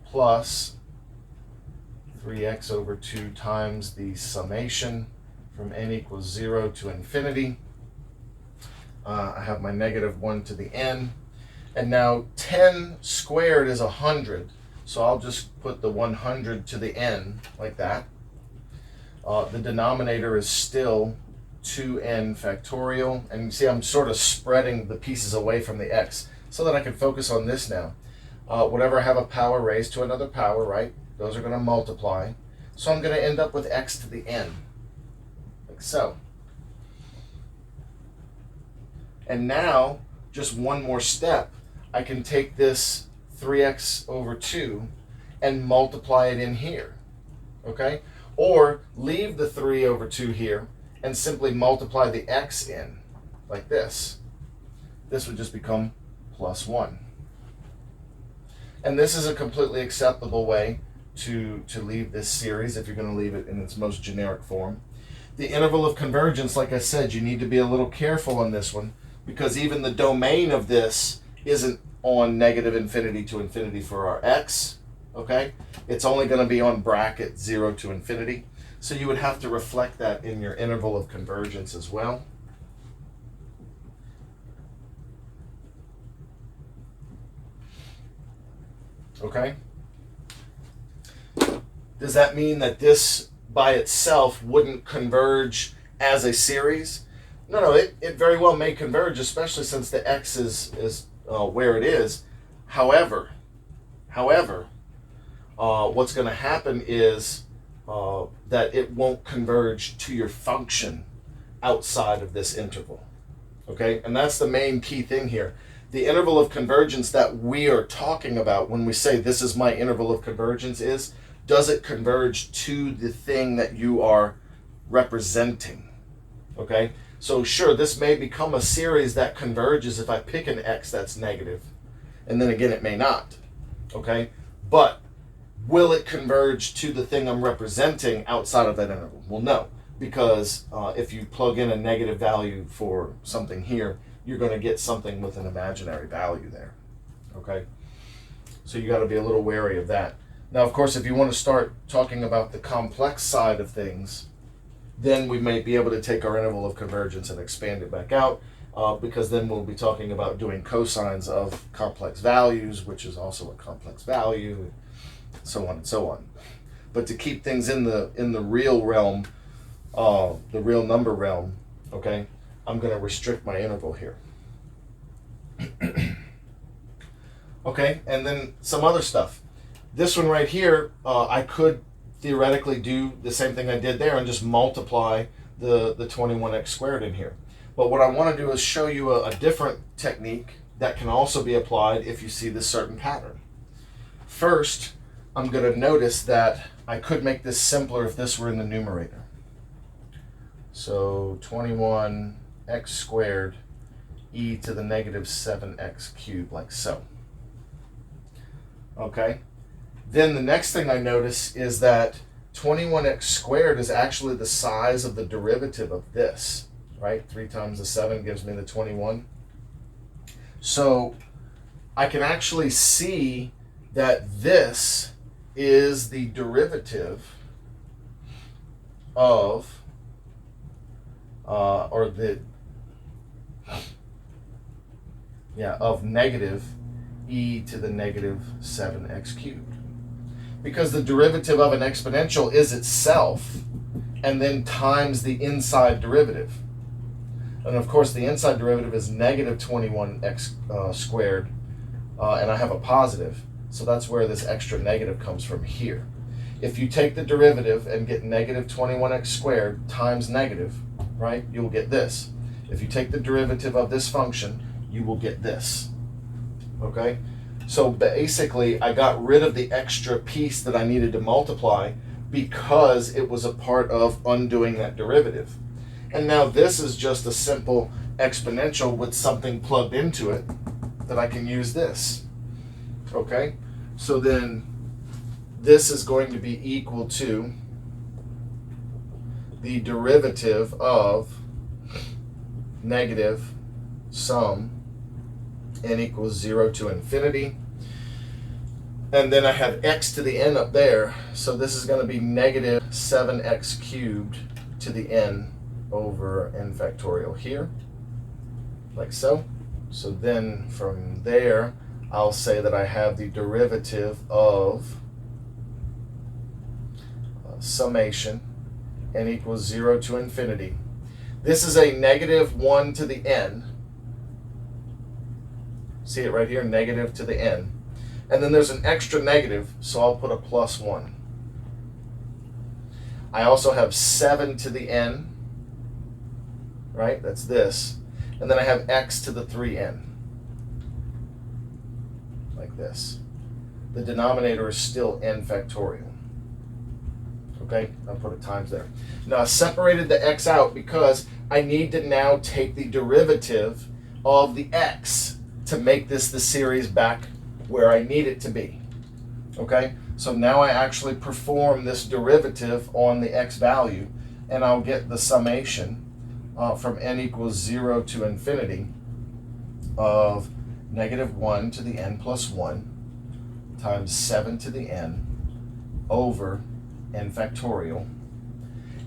plus 3x over 2 times the summation from n equals 0 to infinity. I have my negative 1 to the n. And now 10 squared is 100. So I'll just put the 100 to the n like that. The denominator is still 2n factorial. And you see I'm sort of spreading the pieces away from the x so that I can focus on this now. Whenever I have a power raised to another power, right, those are going to multiply. So I'm going to end up with x to the n, like so. And now, just one more step, I can take this 3x over 2 and multiply it in here, okay? Or leave the 3 over 2 here and simply multiply the x in, like this. This would just become plus 1. And this is a completely acceptable way to leave this series if you're going to leave it in its most generic form. The interval of convergence, like I said, you need to be a little careful on this one because even the domain of this isn't on negative infinity to infinity for our x, okay? It's only going to be on bracket 0 to infinity. So you would have to reflect that in your interval of convergence as well. Okay? Does that mean that this by itself wouldn't converge as a series? No, it very well may converge, especially since the x is where it is. However, what's going to happen is that it won't converge to your function outside of this interval. Okay? And that's the main key thing here. The interval of convergence that we are talking about when we say this is my interval of convergence is, does it converge to the thing that you are representing? Okay? So sure, this may become a series that converges if I pick an x that's negative. And then again, it may not. Okay? But will it converge to the thing I'm representing outside of that interval? Well, no. Because if you plug in a negative value for something here, you're going to get something with an imaginary value there. Okay? So you got to be a little wary of that. Now, of course, if you want to start talking about the complex side of things, then we may be able to take our interval of convergence and expand it back out, because then we'll be talking about doing cosines of complex values, which is also a complex value, so on and so on. But to keep things in the real realm, the real number realm, okay, I'm going to restrict my interval here. Okay, and then some other stuff. This one right here, I could theoretically do the same thing I did there and just multiply the 21x squared in here. But what I want to do is show you a different technique that can also be applied if you see this certain pattern. First, I'm going to notice that I could make this simpler if this were in the numerator. So 21x squared e to the negative 7x cubed, like so. Okay? Then the next thing I notice is that 21x squared is actually the size of the derivative of this, right? 3 times the 7 gives me the 21. So I can actually see that this is the derivative of, of negative e to the negative 7x cubed. Because the derivative of an exponential is itself and then times the inside derivative. And of course the inside derivative is negative 21x squared, and I have a positive, so that's where this extra negative comes from here. If you take the derivative and get negative 21x squared times negative, right, you'll get this. If you take the derivative of this function, you will get this. Okay? So basically, I got rid of the extra piece that I needed to multiply because it was a part of undoing that derivative. And now this is just a simple exponential with something plugged into it that I can use this. Okay? So then this is going to be equal to the derivative of negative sum n equals 0 to infinity. And then I have x to the n up there. So this is going to be negative 7x cubed to the n over n factorial here, like so. So then from there, I'll say that I have the derivative of summation n equals 0 to infinity. This is a negative 1 to the n. See it right here, negative to the n. And then there's an extra negative, so I'll put a plus 1. I also have 7 to the n, right? That's this. And then I have x to the 3n, like this. The denominator is still n factorial. Okay, I'll put a times there. Now I separated the x out because I need to now take the derivative of the x to make this the series back where I need it to be. Okay, so now I actually perform this derivative on the x value, and I'll get the summation from n equals 0 to infinity of negative 1 to the n plus 1 times 7 to the n over n factorial.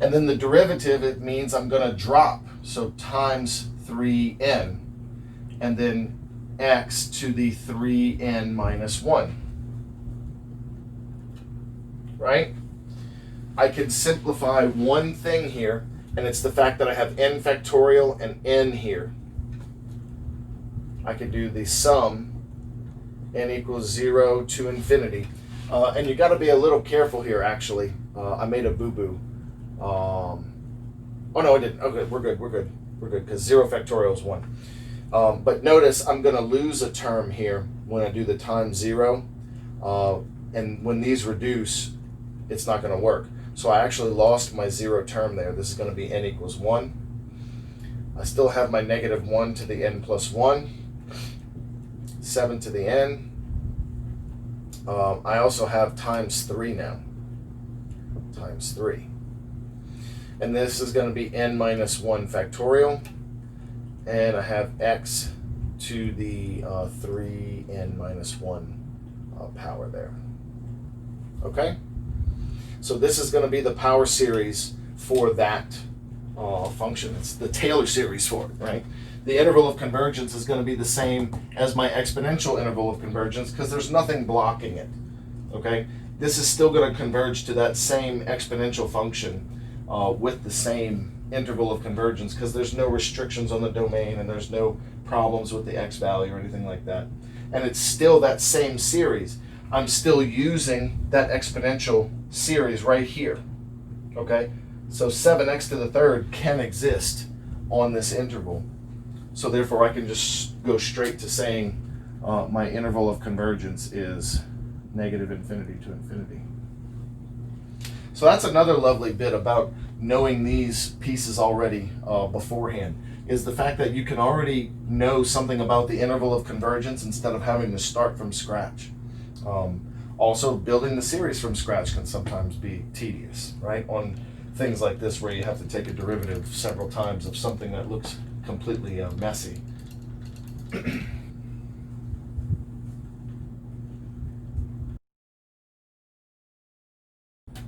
And then the derivative, it means I'm going to drop, so times 3n, and then x to the 3n minus 1. Right? I can simplify one thing here, and it's the fact that I have n factorial and n here. I could do the sum n equals 0 to infinity. And you got to be a little careful here, actually. I made a boo-boo. Oh, no, I didn't. Okay, we're good, because 0 factorial is 1. But notice I'm going to lose a term here when I do the times 0. And when these reduce, it's not going to work. So I actually lost my 0 term there. This is going to be n equals 1. I still have my negative 1 to the n plus 1, 7 to the n. I also have times 3 now, times 3. And this is going to be n minus 1 factorial. And I have x to the 3n minus 1 power there. Okay? So this is going to be the power series for that function. It's the Taylor series for it, right? The interval of convergence is going to be the same as my exponential interval of convergence because there's nothing blocking it, okay? This is still going to converge to that same exponential function with the same interval of convergence because there's no restrictions on the domain and there's no problems with the x value or anything like that. And it's still that same series. I'm still using that exponential series right here, okay? So 7x to the third can exist on this interval. So therefore I can just go straight to saying my interval of convergence is negative infinity to infinity. So that's another lovely bit about knowing these pieces already beforehand, is the fact that you can already know something about the interval of convergence instead of having to start from scratch. Also, building the series from scratch can sometimes be tedious, right? On things like this where you have to take a derivative several times of something that looks completely messy.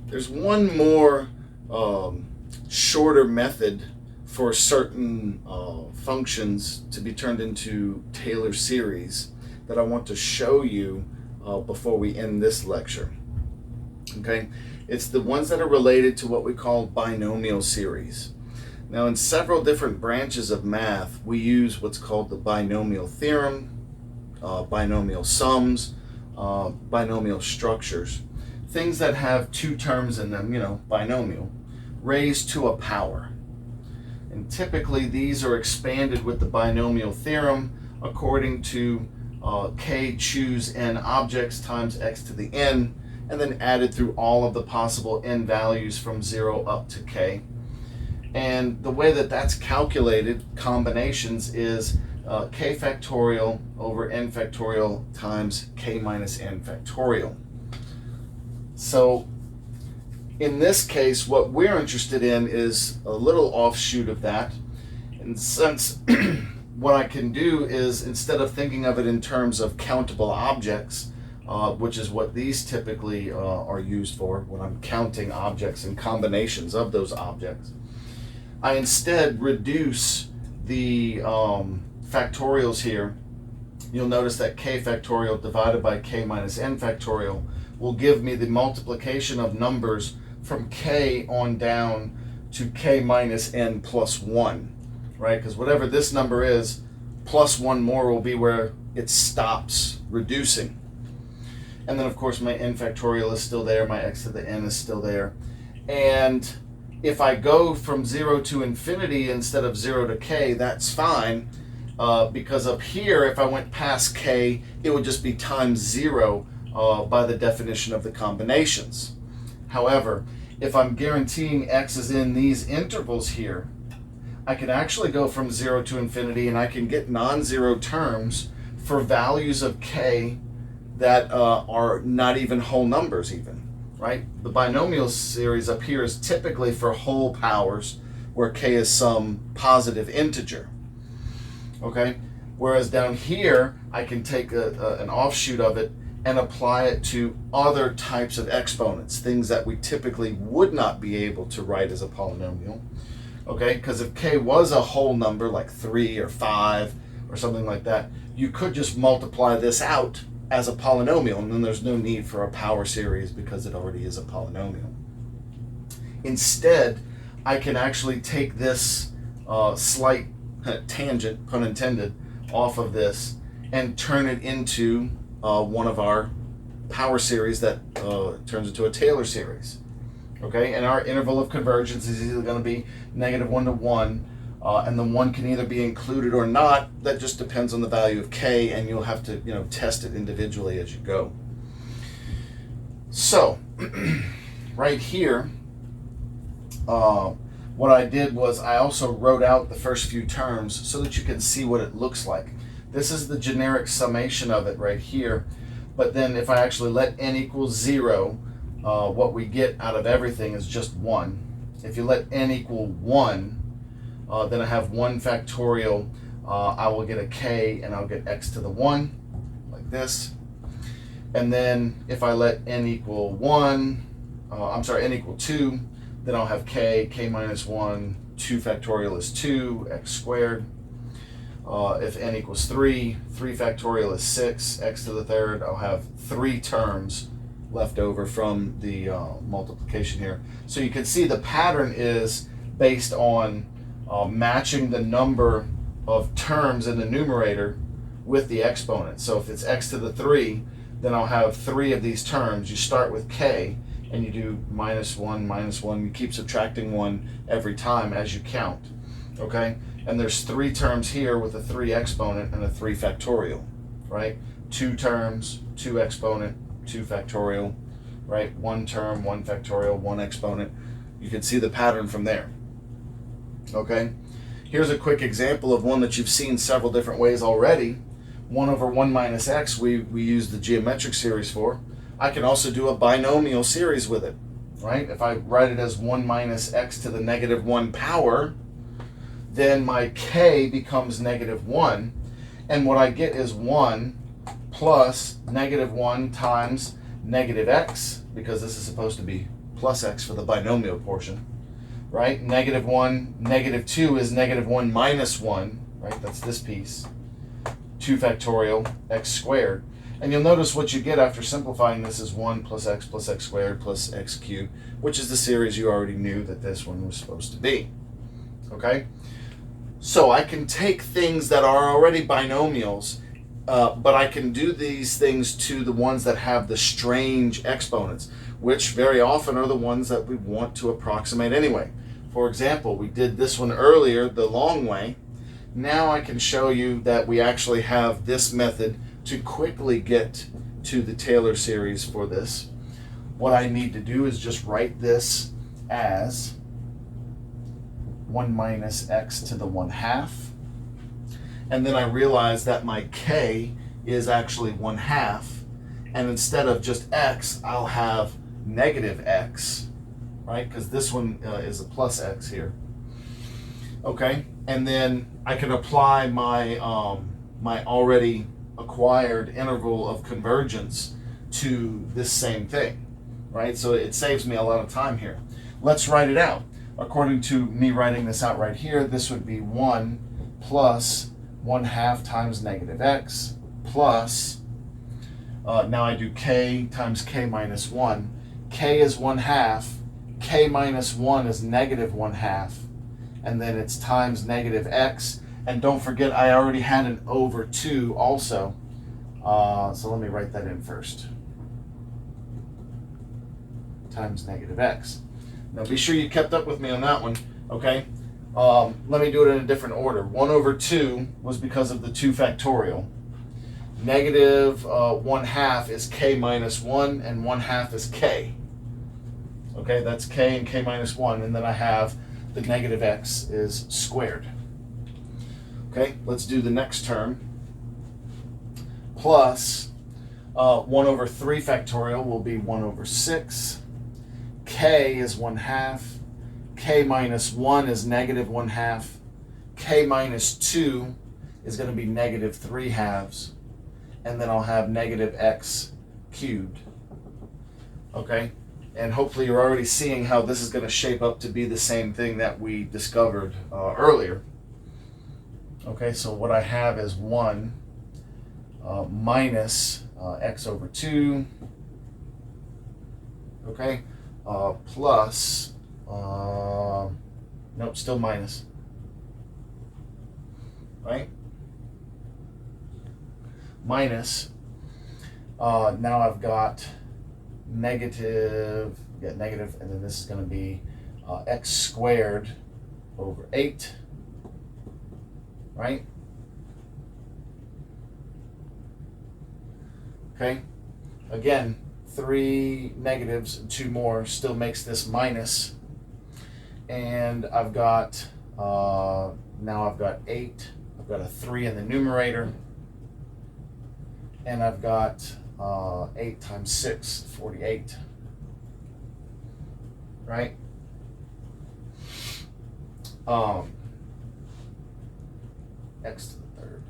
There's one more shorter method for certain functions to be turned into Taylor series that I want to show you before we end this lecture. Okay, it's the ones that are related to what we call binomial series. Now, in several different branches of math, we use what's called the binomial theorem, binomial sums, binomial structures. Things that have two terms in them, binomial, raised to a power. And typically these are expanded with the binomial theorem according to k choose n objects times x to the n, and then added through all of the possible n values from 0 up to k. And the way that that's calculated, combinations, is k factorial over n factorial times k minus n factorial. So in this case, what we're interested in is a little offshoot of that. And since what I can do is, instead of thinking of it in terms of countable objects, which is what these typically are used for when I'm counting objects and combinations of those objects, I instead reduce the factorials here. You'll notice that k factorial divided by k minus n factorial will give me the multiplication of numbers from k on down to k minus n plus 1, right? Because whatever this number is, plus 1 more will be where it stops reducing. And then, of course, my n factorial is still there, my x to the n is still there. And if I go from 0 to infinity instead of 0 to k, that's fine, because up here, if I went past k, it would just be times 0 by the definition of the combinations. However, if I'm guaranteeing x is in these intervals here, I can actually go from 0 to infinity, and I can get non-zero terms for values of k that are not even whole numbers even, right? The binomial series up here is typically for whole powers, where k is some positive integer, okay? Whereas down here, I can take an offshoot of it and apply it to other types of exponents, things that we typically would not be able to write as a polynomial, okay? Because if k was a whole number, like 3 or 5 or something like that, you could just multiply this out as a polynomial, and then there's no need for a power series because it already is a polynomial. Instead, I can actually take this slight tangent, pun intended, off of this and turn it into one of our power series that turns into a Taylor series. Okay, and our interval of convergence is either going to be -1 to 1, and the 1 can either be included or not. That just depends on the value of k, and you'll have to test it individually as you go. So right here, what I did was I also wrote out the first few terms so that you can see what it looks like. This is the generic summation of it right here, but then if I actually let n equal 0, what we get out of everything is just 1. If you let n equal 1, then I have 1 factorial, I will get a k, and I'll get x to the 1, like this. And then if I let n equal 1, n equal 2, then I'll have k minus 1, 2 factorial is 2, x squared. If n equals 3, 3 factorial is 6, x to the third, I'll have 3 terms left over from the multiplication here. So you can see the pattern is based on matching the number of terms in the numerator with the exponent. So if it's x to the 3, then I'll have 3 of these terms. You start with k, and you do -1, -1. You keep subtracting 1 every time as you count, okay? And there's 3 terms here with a 3 exponent and a 3 factorial, right? 2 terms, 2 exponent, 2 factorial, right? 1 term, 1 factorial, 1 exponent. You can see the pattern from there, okay? Here's a quick example of one that you've seen several different ways already. 1 over 1 minus x, we use the geometric series for. I can also do a binomial series with it, right? If I write it as 1 minus x to the -1 power, then my k becomes -1, and what I get is 1 plus -1 times -x, because this is supposed to be plus x for the binomial portion, right? -1, -2 is -1 minus 1, right? That's this piece. 2 factorial, x squared. And you'll notice what you get after simplifying this is 1 plus x squared plus x cubed, which is the series you already knew that this one was supposed to be. Okay? So I can take things that are already binomials, but I can do these things to the ones that have the strange exponents, which very often are the ones that we want to approximate anyway. For example, we did this one earlier, the long way. Now I can show you that we actually have this method to quickly get to the Taylor series for this. What I need to do is just write this as 1 minus x to the 1/2. And then I realize that my k is actually 1/2. And instead of just x, I'll have -x, right? Because this one is a plus x here. Okay, and then I can apply my my already acquired interval of convergence to this same thing, right? So it saves me a lot of time here. Let's write it out. according to me writing this out right here, this would be 1 plus 1/2 times negative x plus, now I do k times k minus 1. K is 1/2, k minus 1 is negative 1/2, and then it's times negative x. And don't forget, I already had an over 2 also. So let me write that in first. Times negative x. Now be sure you kept up with me on that one, okay? Let me do it in a different order. 1 over 2 was because of the 2 factorial. Negative 1/2 is k minus 1, and 1/2 is k. Okay, that's k and k minus 1, and then I have the negative x is squared. Okay, let's do the next term. Plus 1 over 3 factorial will be 1 over 6. K is 1/2. K minus 1 is negative 1/2. K minus 2 is going to be negative 3/2. And then I'll have negative x cubed. Okay, and hopefully you're already seeing how this is going to shape up to be the same thing that we discovered earlier. Okay, so what I have is 1 minus x over 2, okay, plus, nope, still minus, right? Minus, now I've got negative, and then this is going to be x squared over 8, right? Okay, again, 3 negatives and 2 more still makes this minus. And I've got, now I've got 8, I've got a 3 in the numerator, and I've got 8 times 6, 48, right? X to the third.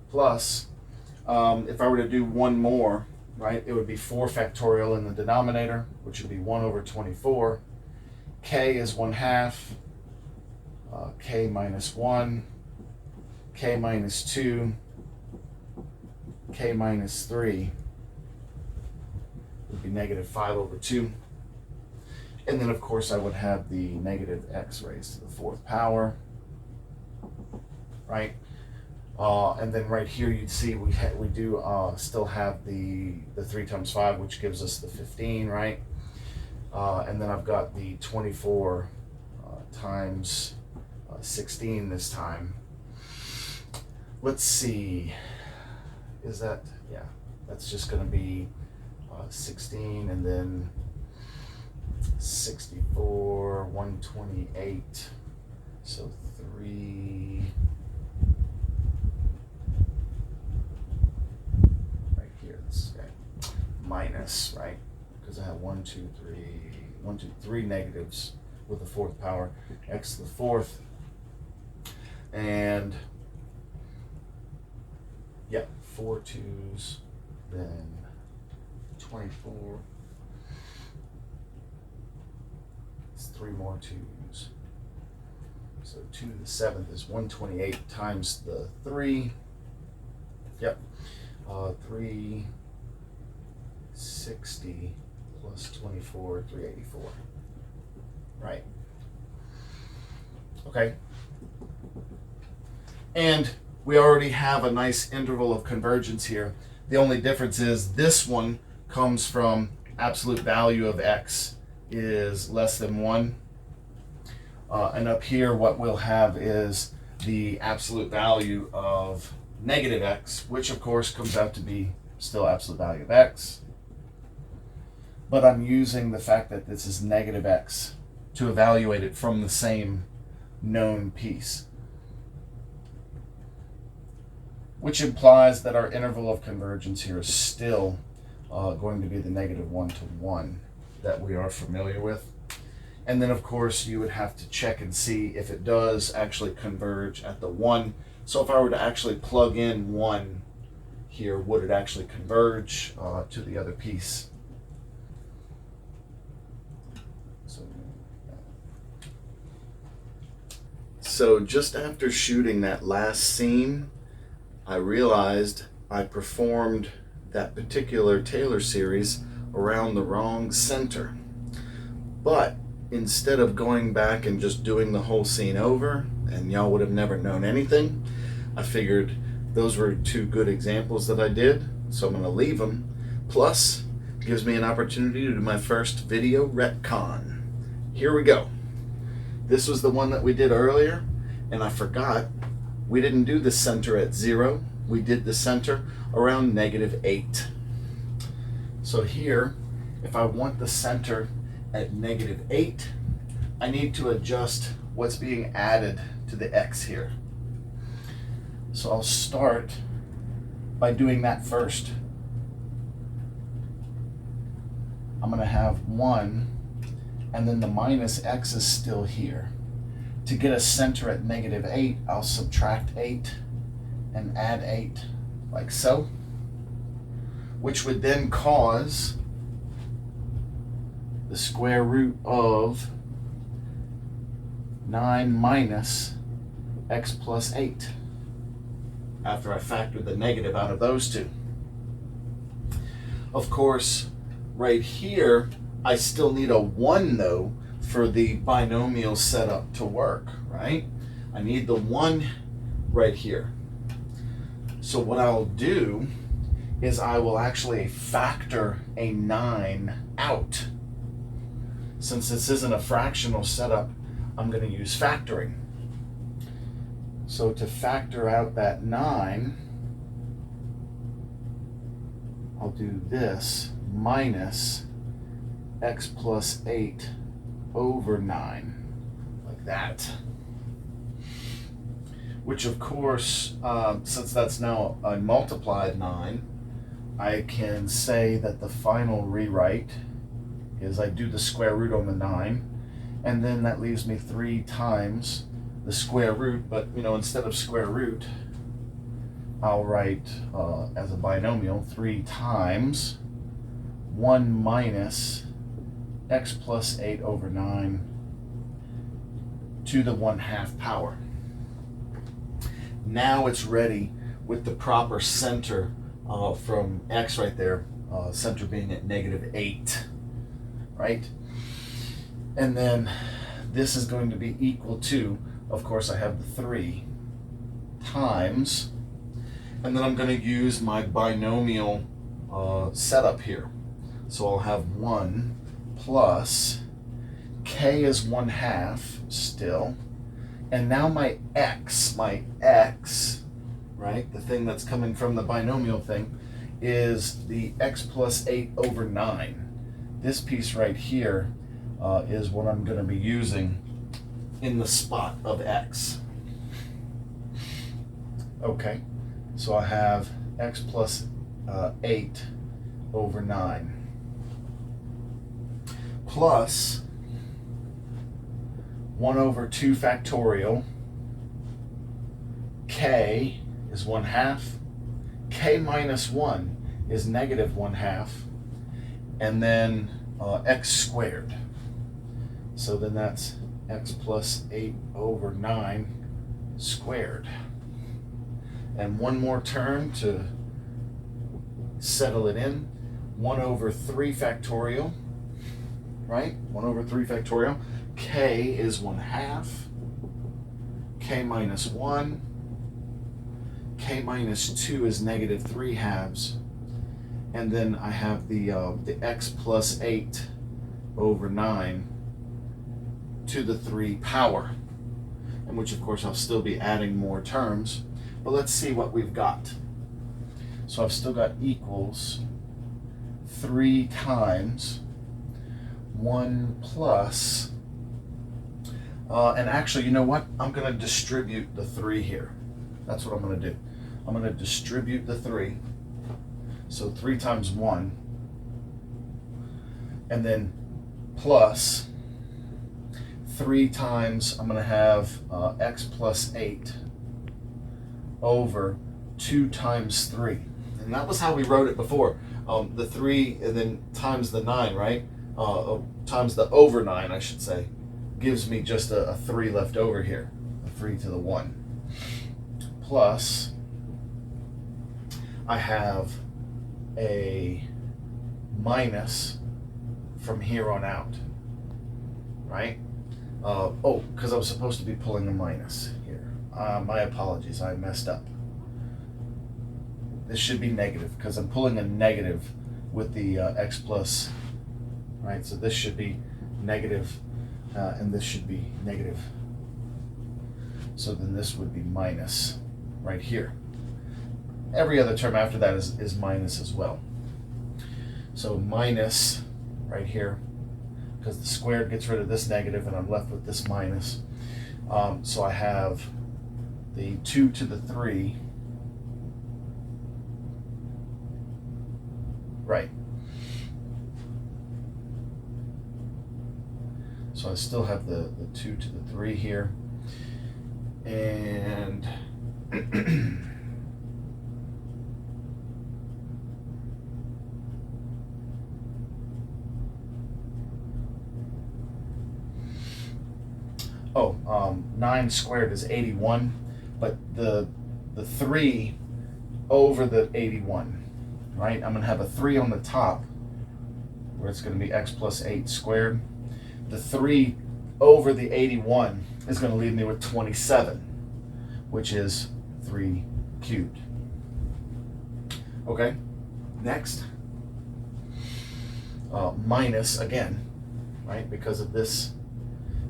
Plus, if I were to do one more, right, it would be 4 factorial in the denominator, which would be 1 over 24. K is 1/2. K minus 1. K minus 2. K minus 3 would be negative 5 over 2. And then, of course, I would have the negative x raised to the 4th power, right? And then right here, you'd see we do still have the 3 times 5, which gives us the 15, right? And then I've got the 24 times 16 this time. Let's see. Is that, yeah, that's just going to be 16, and then 64, 128, so 3, right here, this guy, minus, right, because I have 3 negatives with the 4th power, x to the 4th, and yeah, 4 2's, then 24, it's 3 more 2's, so 2 to the 7th is 128 times the 3, yep, 360 plus 24, 384, right, okay, and we already have a nice interval of convergence here. The only difference is this one comes from absolute value of x is less than 1. And up here, what we'll have is the absolute value of negative x, which of course comes out to be still absolute value of x. But I'm using the fact that this is negative x to evaluate it from the same known piece, which implies that our interval of convergence here is still going to be the negative 1 to 1 that we are familiar with. And then, of course, you would have to check and see if it does actually converge at the 1 So if I were to actually plug in 1 here, would it actually converge to the other piece? So just after shooting that last scene, I realized I performed that particular Taylor series around the wrong center. But instead of going back and just doing the whole scene over, and y'all would have never known anything, I figured those were 2 good examples that I did, so I'm going to leave them. Plus, it gives me an opportunity to do my first video retcon. Here we go. This was the one that we did earlier, and I forgot we didn't do the center at 0. We did the center around -8. So here, if I want the center at -8, I need to adjust what's being added to the x here. So I'll start by doing that first. I'm going to have 1, and then the minus x is still here. To get a center at -8, I'll subtract 8 and add 8, like so, which would then cause the square root of 9 minus x plus 8, after I factor the negative out of those 2. Of course, right here, I still need a 1 though for the binomial setup to work, right? I need the 1 right here. So what I'll do is I will actually factor a 9 out. Since this isn't a fractional setup, I'm going to use factoring. So to factor out that 9, I'll do this minus x plus 8 over 9, like that. Which of course, since that's now a multiplied 9, I can say that the final rewrite is I do the square root on the 9, and then that leaves me 3 times the square root, but instead of square root, I'll write as a binomial 3 times 1 minus x plus 8 over 9 to the 1/2 power. Now it's ready with the proper center from x right there, center being at -8, right? And then this is going to be equal to, of course I have the 3 times, and then I'm going to use my binomial setup here. So I'll have 1 plus k is 1/2 still, and now my x, right, the thing that's coming from the binomial thing, is the x plus 8 over 9. This piece right here is what I'm going to be using in the spot of x. Okay, so I have x plus 8 over 9 plus 1 over 2 factorial. K is 1/2. K minus 1 is -1/2. And then x squared. So then that's x plus 8 over 9 squared. And one more term to settle it in. 1 over 3 factorial. Right? 1 over 3 factorial. K is 1/2. K minus 1. K minus 2 is -3/2. And then I have the x plus 8 over 9 to the 3 power. In which, of course, I'll still be adding more terms. But let's see what we've got. So I've still got equals 3 times 1 plus, and actually, you know what? I'm going to distribute the 3 here. That's what I'm going to do. I'm going to distribute the 3. So 3 times 1, and then plus 3 times, I'm going to have x plus 8 over 2 times 3. And that was how we wrote it before. The 3 and then times the 9, right? Times the over 9, I should say, gives me just a 3 left over here. A 3 to the 1. Plus, I have a minus from here on out, right? Because I was supposed to be pulling a minus here. My apologies, I messed up. This should be negative because I'm pulling a negative with the x plus, right? So this should be negative, and this should be negative. So then this would be minus right here. Every other term after that is minus as well. So minus right here, because the squared gets rid of this negative and I'm left with this minus. So I have the 2 to the 3, right. So I still have the 2 to the 3 here. And oh, 9 squared is 81, but the 3 over the 81, right? I'm going to have a 3 on the top, where it's going to be x plus 8 squared. The 3 over the 81 is going to leave me with 27, which is 3 cubed. Okay, next. Minus again, right? Because of this,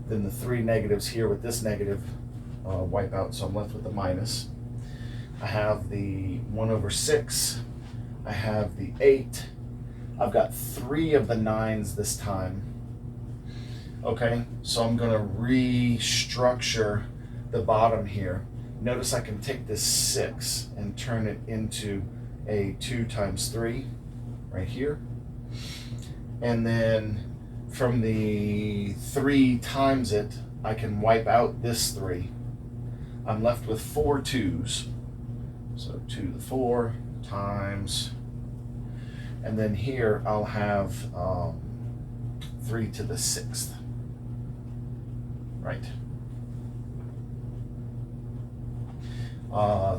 then the 3 negatives here with this negative wipe out, so I'm left with the minus. I have the 1 over 6. I have the 8. I've got 3 of the 9s this time. Okay, so I'm going to restructure the bottom here. Notice I can take this 6 and turn it into a 2 times 3 right here. And then from the 3 times it, I can wipe out this 3. I'm left with 4 2's. So 2 to the 4 times, and then here I'll have 3 to the 6th. Right.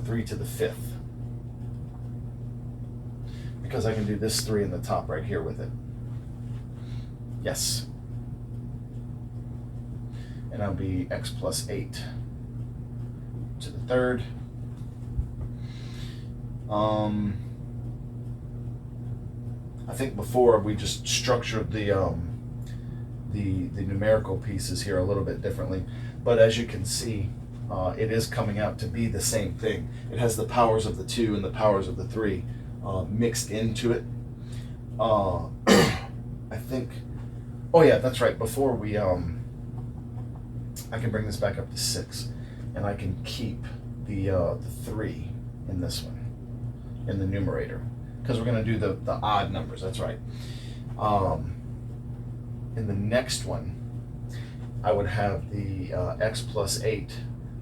3 to the 5th. Because I can do this 3 in the top right here with it. Yes. And that'll be x plus 8 to the 3rd. I think before we just structured the numerical pieces here a little bit differently, but as you can see, it is coming out to be the same thing. It has the powers of the 2 and the powers of the 3 mixed into it. I think, oh yeah, that's right. Before we, I can bring this back up to 6, and I can keep the 3 in this one, in the numerator, because we're going to do the odd numbers. That's right. In the next one, I would have the x plus 8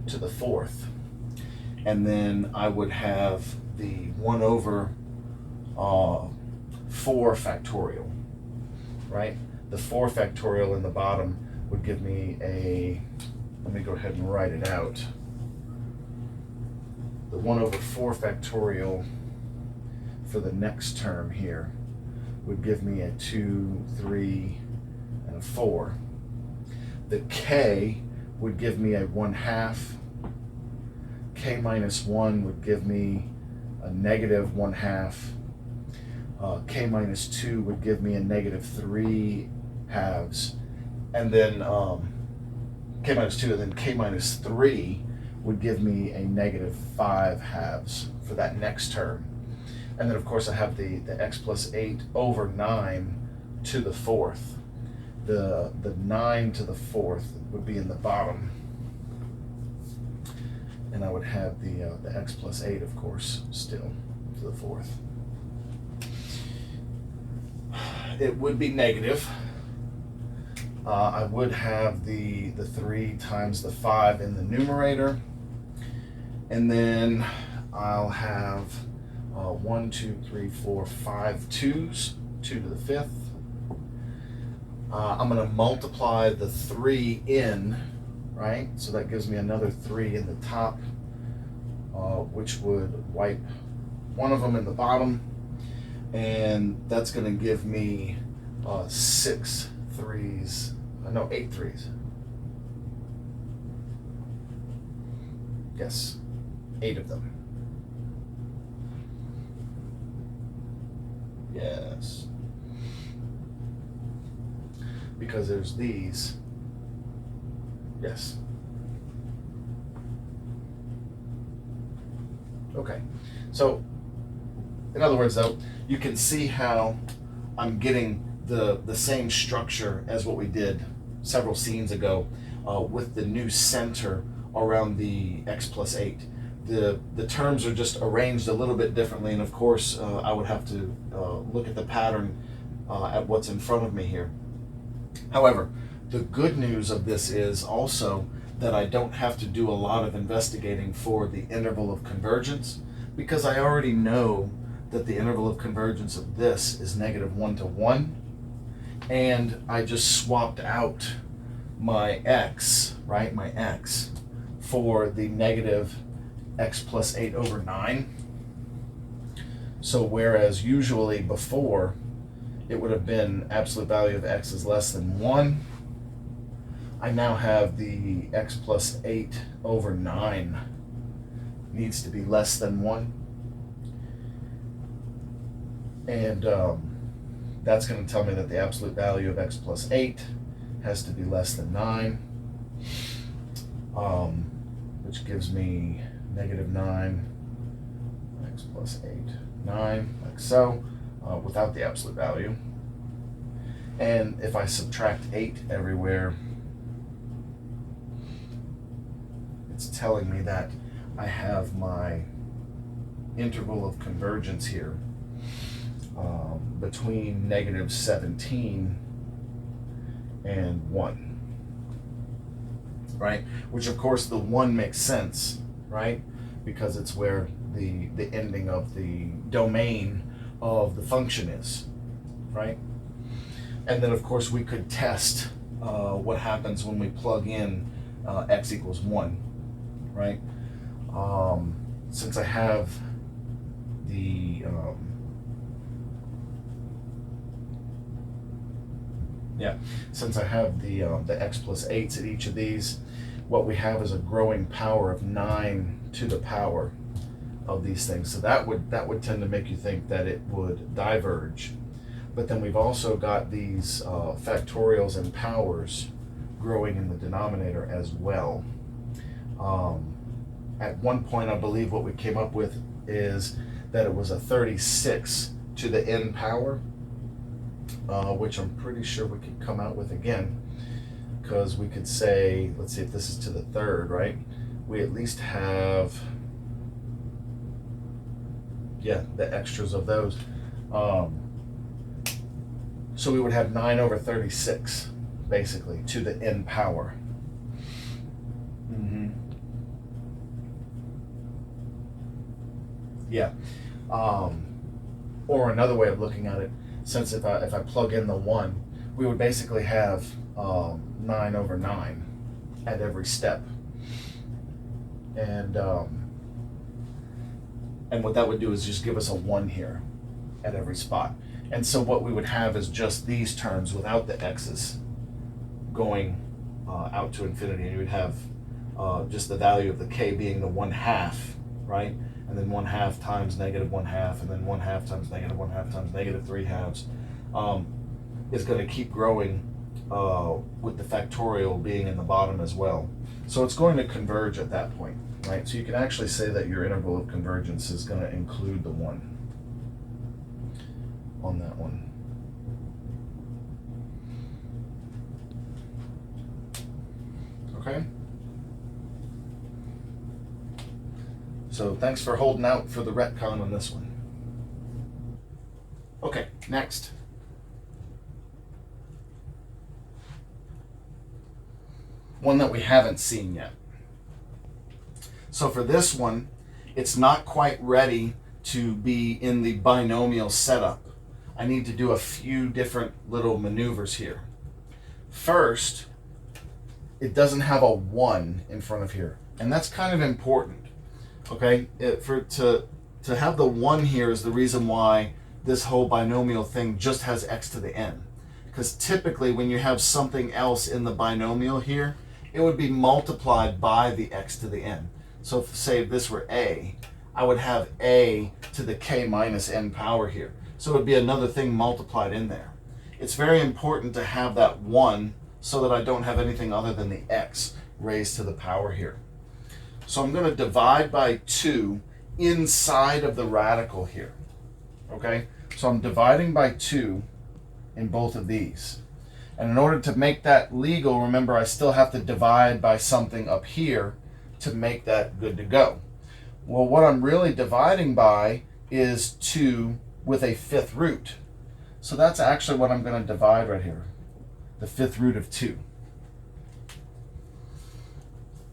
to the 4th, and then I would have the 1 over 4 factorial, right? The 4 factorial in the bottom would give me a, let me go ahead and write it out. The 1 over 4 factorial for the next term here would give me a 2, 3, and a 4. The k would give me a 1/2. K minus 1 would give me a negative 1/2. K minus 2 would give me a negative 3 halves. And then K minus 2, and then K minus 3 would give me a negative 5 halves for that next term. And then of course I have the x plus 8 over 9 to the 4th. The 9 to the 4th would be in the bottom. And I would have the x plus 8, of course, still to the 4th. It would be negative. I would have the 3 times the 5 in the numerator. And then I'll have 1, 2, 3, 4, 5 2's, 2 to the 5th. I'm going to multiply the 3 in, right? So that gives me another 3 in the top, which would wipe one of them in the bottom. And that's going to give me 6 3's, no, 8 3's. Yes, 8 of them. Yes. Because there's these. Yes. Okay. So, in other words, though, you can see how I'm getting the same structure as what we did several scenes ago with the new center around the x plus 8. The terms are just arranged a little bit differently, and of course I would have to look at the pattern at what's in front of me here. However, the good news of this is also that I don't have to do a lot of investigating for the interval of convergence, because I already know that the interval of convergence of this is -1 to 1, and I just swapped out my x, right, my x, for the negative x plus 8 over 9. So whereas usually before it would have been absolute value of x is less than 1, I now have the x plus 8 over 9 needs to be less than 1. And that's going to tell me that the absolute value of x plus 8 has to be less than 9, which gives me -9 x plus 8, 9, like so, without the absolute value. And if I subtract 8 everywhere, it's telling me that I have my interval of convergence here between -17 and 1, right? Which of course the 1 makes sense, right? Because it's where the ending of the domain of the function is, right? And then of course we could test what happens when we plug in x equals 1, right? Since I have the since I have the x plus 8's at each of these, what we have is a growing power of 9 to the power of these things. So that would tend to make you think that it would diverge. But then we've also got these factorials and powers growing in the denominator as well. At one point, I believe what we came up with is that it was a 36 to the n power, which I'm pretty sure we could come out with again, because we could say, let's see if this is to the third, right? We at least have, yeah, the extras of those. So we would have 9 over 36, basically, to the n power. Yeah. Or another way of looking at it, since if I plug in the 1, we would basically have 9 over 9 at every step. And what that would do is just give us a 1 here at every spot. And so what we would have is just these terms without the x's going out to infinity. And you would have just the value of the k being the 1/2, right? And then 1/2 times -1/2, and then 1/2 times -1/2 times -3/2 is going to keep growing with the factorial being in the bottom as well. So it's going to converge at that point, right? So you can actually say that your interval of convergence is going to include the 1 on that one. Okay? So thanks for holding out for the retcon on this one. Okay, next. One that we haven't seen yet. So for this one, it's not quite ready to be in the binomial setup. I need to do a few different little maneuvers here. First, it doesn't have a 1 in front of here, and that's kind of important. Okay, to have the 1 here is the reason why this whole binomial thing just has x to the n. Because typically when you have something else in the binomial here, it would be multiplied by the x to the n. So if, say, if this were a, I would have a to the k minus n power here. So it would be another thing multiplied in there. It's very important to have that 1 so that I don't have anything other than the x raised to the power here. So I'm going to divide by 2 inside of the radical here. Okay? So I'm dividing by 2 in both of these. And in order to make that legal, remember I still have to divide by something up here to make that good to go. Well, what I'm really dividing by is 2 with a 5th root. So that's actually what I'm going to divide right here, the 5th root of 2.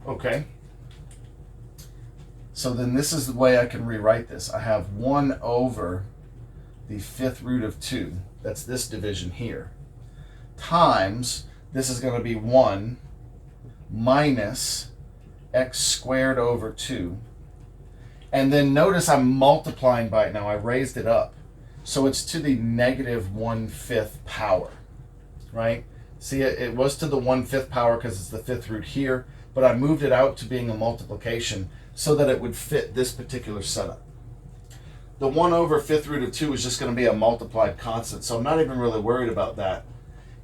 Okay. So then this is the way I can rewrite this. I have 1 over the 5th root of 2, that's this division here, times, this is going to be 1 minus x squared over 2. And then notice I'm multiplying by it now. I raised it up. So it's to the negative 1/5 power, right? See, it was to the 1/5 power because it's the 5th root here, but I moved it out to being a multiplication so that it would fit this particular setup. The 1 over 5th root of 2 is just going to be a multiplied constant, so I'm not even really worried about that.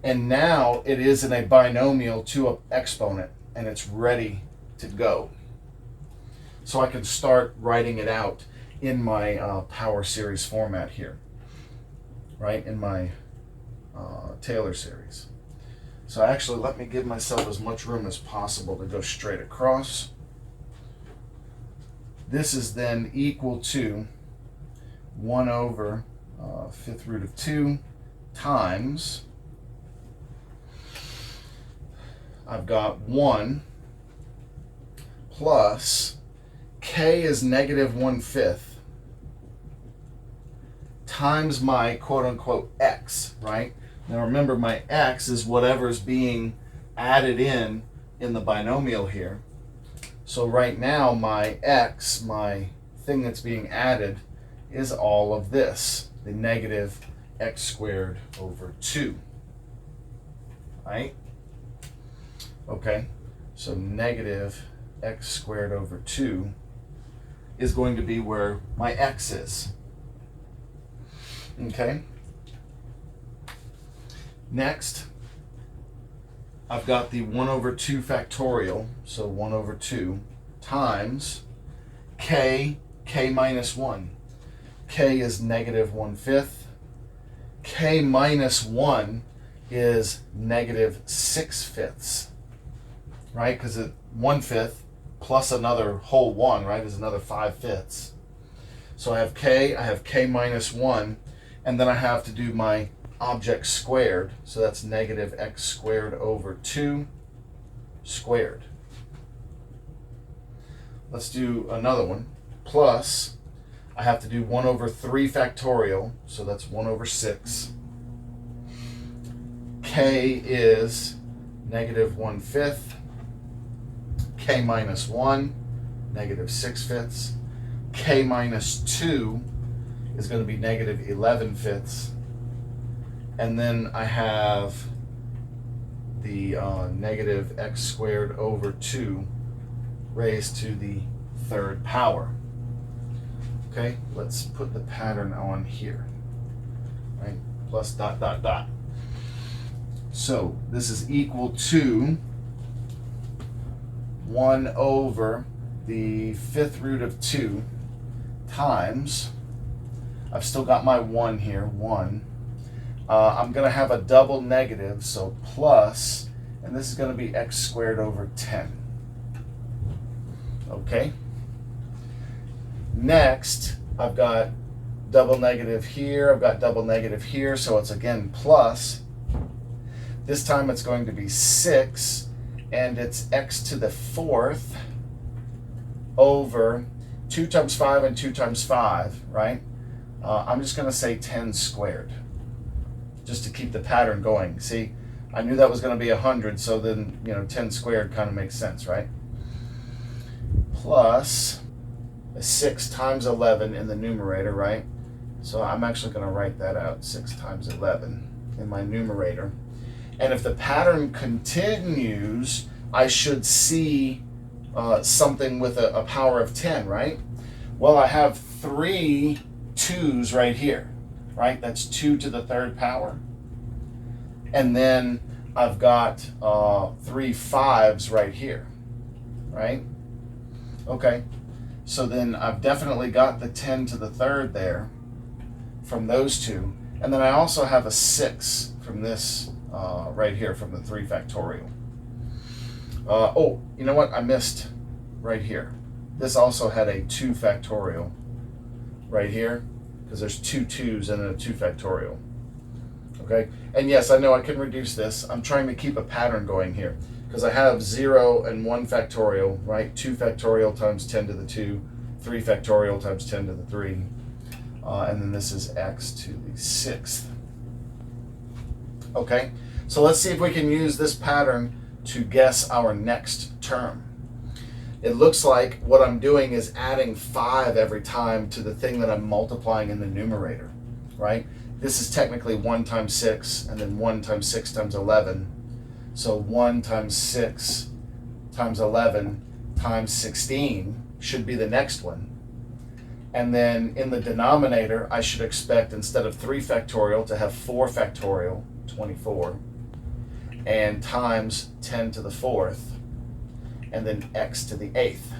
And now it is in a binomial to an exponent, and it's ready to go. So I can start writing it out in my power series format here, right, in my Taylor series. So actually, let me give myself as much room as possible to go straight across. This is then equal to 1 over 5th root of 2 times, I've got 1 plus k is negative 1/5 times my quote-unquote x, right? Now remember, my x is whatever's being added in the binomial here. So right now my x, my thing that's being added, is all of this, the negative x squared over 2, right? Okay, so negative x squared over 2 is going to be where my x is. Okay. Next, I've got the 1 over 2 factorial, so 1 over 2 times k minus 1. K is negative 1/5. K minus 1 is negative 6/5, right? Because 1/5 plus another whole 1, right, is another 5/5. So I have k minus 1, and then I have to do my object squared, so that's negative x squared over 2 squared. Let's do another one. Plus, I have to do 1 over 3 factorial, so that's 1 over 6. K is negative 1/5. K minus 1, negative 6/5. K minus 2 is going to be negative 11/5. And then I have the negative x squared over 2 raised to the 3rd power. Okay, let's put the pattern on here, right? Plus dot, dot, dot. So this is equal to 1 over the 5th root of 2 times, I've still got my 1 here, 1. I'm going to have a double negative, so plus, and this is going to be x squared over 10. Okay. Next, I've got double negative here, I've got double negative here, so it's again plus. This time it's going to be 6, and it's x to the 4th over 2 times 5 and 2 times 5, right? I'm just going to say 10 squared, just to keep the pattern going. See, I knew that was going to be 100, so then, 10 squared kind of makes sense, right? Plus a 6 times 11 in the numerator, right? So I'm actually going to write that out, 6 times 11 in my numerator. And if the pattern continues, I should see something with a power of 10, right? Well, I have 3 2's right here, right? That's 2 to the 3rd power. And then I've got 3 5's right here, right? Okay, so then I've definitely got the 10 to the 3rd there from those two. And then I also have a 6 from this right here from the 3 factorial. Oh, you know what? I missed right here. This also had a 2 factorial right here, because there's 2 2's and a 2 factorial. Okay, and yes, I know I can reduce this. I'm trying to keep a pattern going here, because I have 0 and 1 factorial, right? 2 factorial times 10 to the 2, 3 factorial times 10 to the 3, and then this is x to the 6th. Okay, so let's see if we can use this pattern to guess our next term. It looks like what I'm doing is adding 5 every time to the thing that I'm multiplying in the numerator, right? This is technically 1 times 6, and then 1 times 6 times 11. So 1 times 6 times 11 times 16 should be the next one. And then in the denominator, I should expect, instead of 3 factorial, to have 4 factorial, 24, and times 10 to the 4th, and then x to the 8th.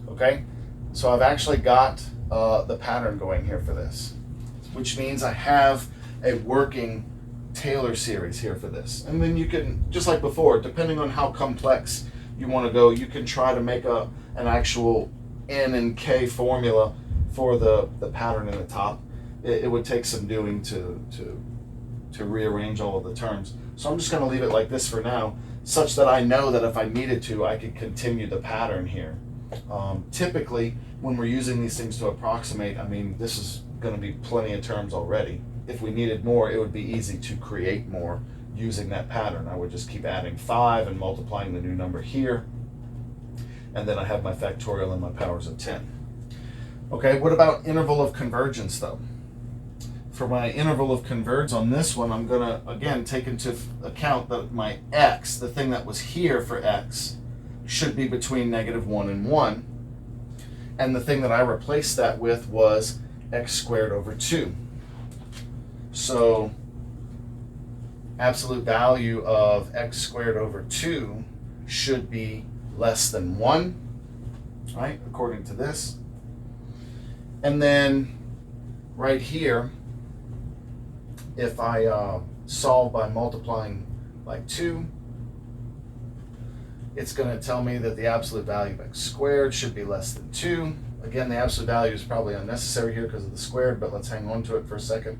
Okay, so I've actually got the pattern going here for this, which means I have a working Taylor series here for this. And then you can, just like before, depending on how complex you want to go, you can try to make an actual n and k formula for the pattern in the top. It would take some doing to rearrange all of the terms. So I'm just going to leave it like this for now, such that I know that if I needed to, I could continue the pattern here. Typically, when we're using these things to approximate, I mean, this is going to be plenty of terms already. If we needed more, it would be easy to create more using that pattern. I would just keep adding 5 and multiplying the new number here, and then I have my factorial and my powers of 10. Okay, what about interval of convergence though? For my interval of convergence on this one, I'm going to, again, take into account that my x, the thing that was here for x, should be between -1 and 1. And the thing that I replaced that with was x squared over 2. So absolute value of x squared over 2 should be less than 1, right, according to this. And then right here, if I solve by multiplying by 2, it's going to tell me that the absolute value of x squared should be less than 2. Again, the absolute value is probably unnecessary here because of the squared, but let's hang on to it for a second.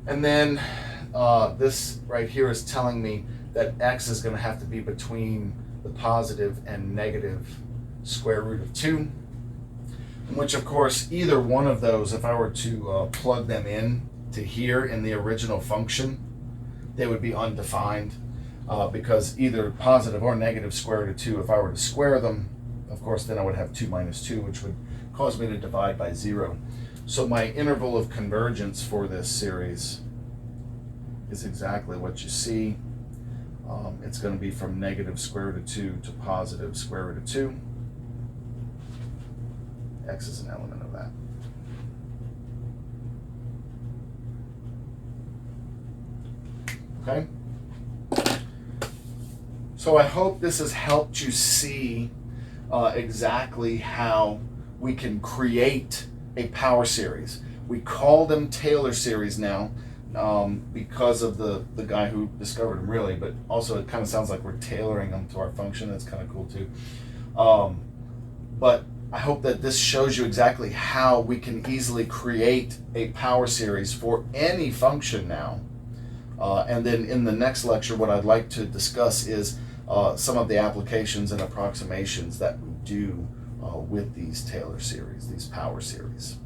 And then this right here is telling me that x is going to have to be between the positive and negative square root of 2, which of course either one of those, if I were to plug them in to here in the original function, they would be undefined because either positive or negative square root of 2, if I were to square them, of course then I would have 2 minus 2, which would cause me to divide by 0. So my interval of convergence for this series is exactly what you see. It's going to be from negative square root of 2 to positive square root of 2. X is an element of that. Okay? So I hope this has helped you see exactly how we can create a power series. We call them Taylor series now because of the guy who discovered them, really, but also it kind of sounds like we're tailoring them to our function. That's kind of cool too. But I hope that this shows you exactly how we can easily create a power series for any function now. And then in the next lecture, what I'd like to discuss is some of the applications and approximations that we do with these Taylor series, these power series.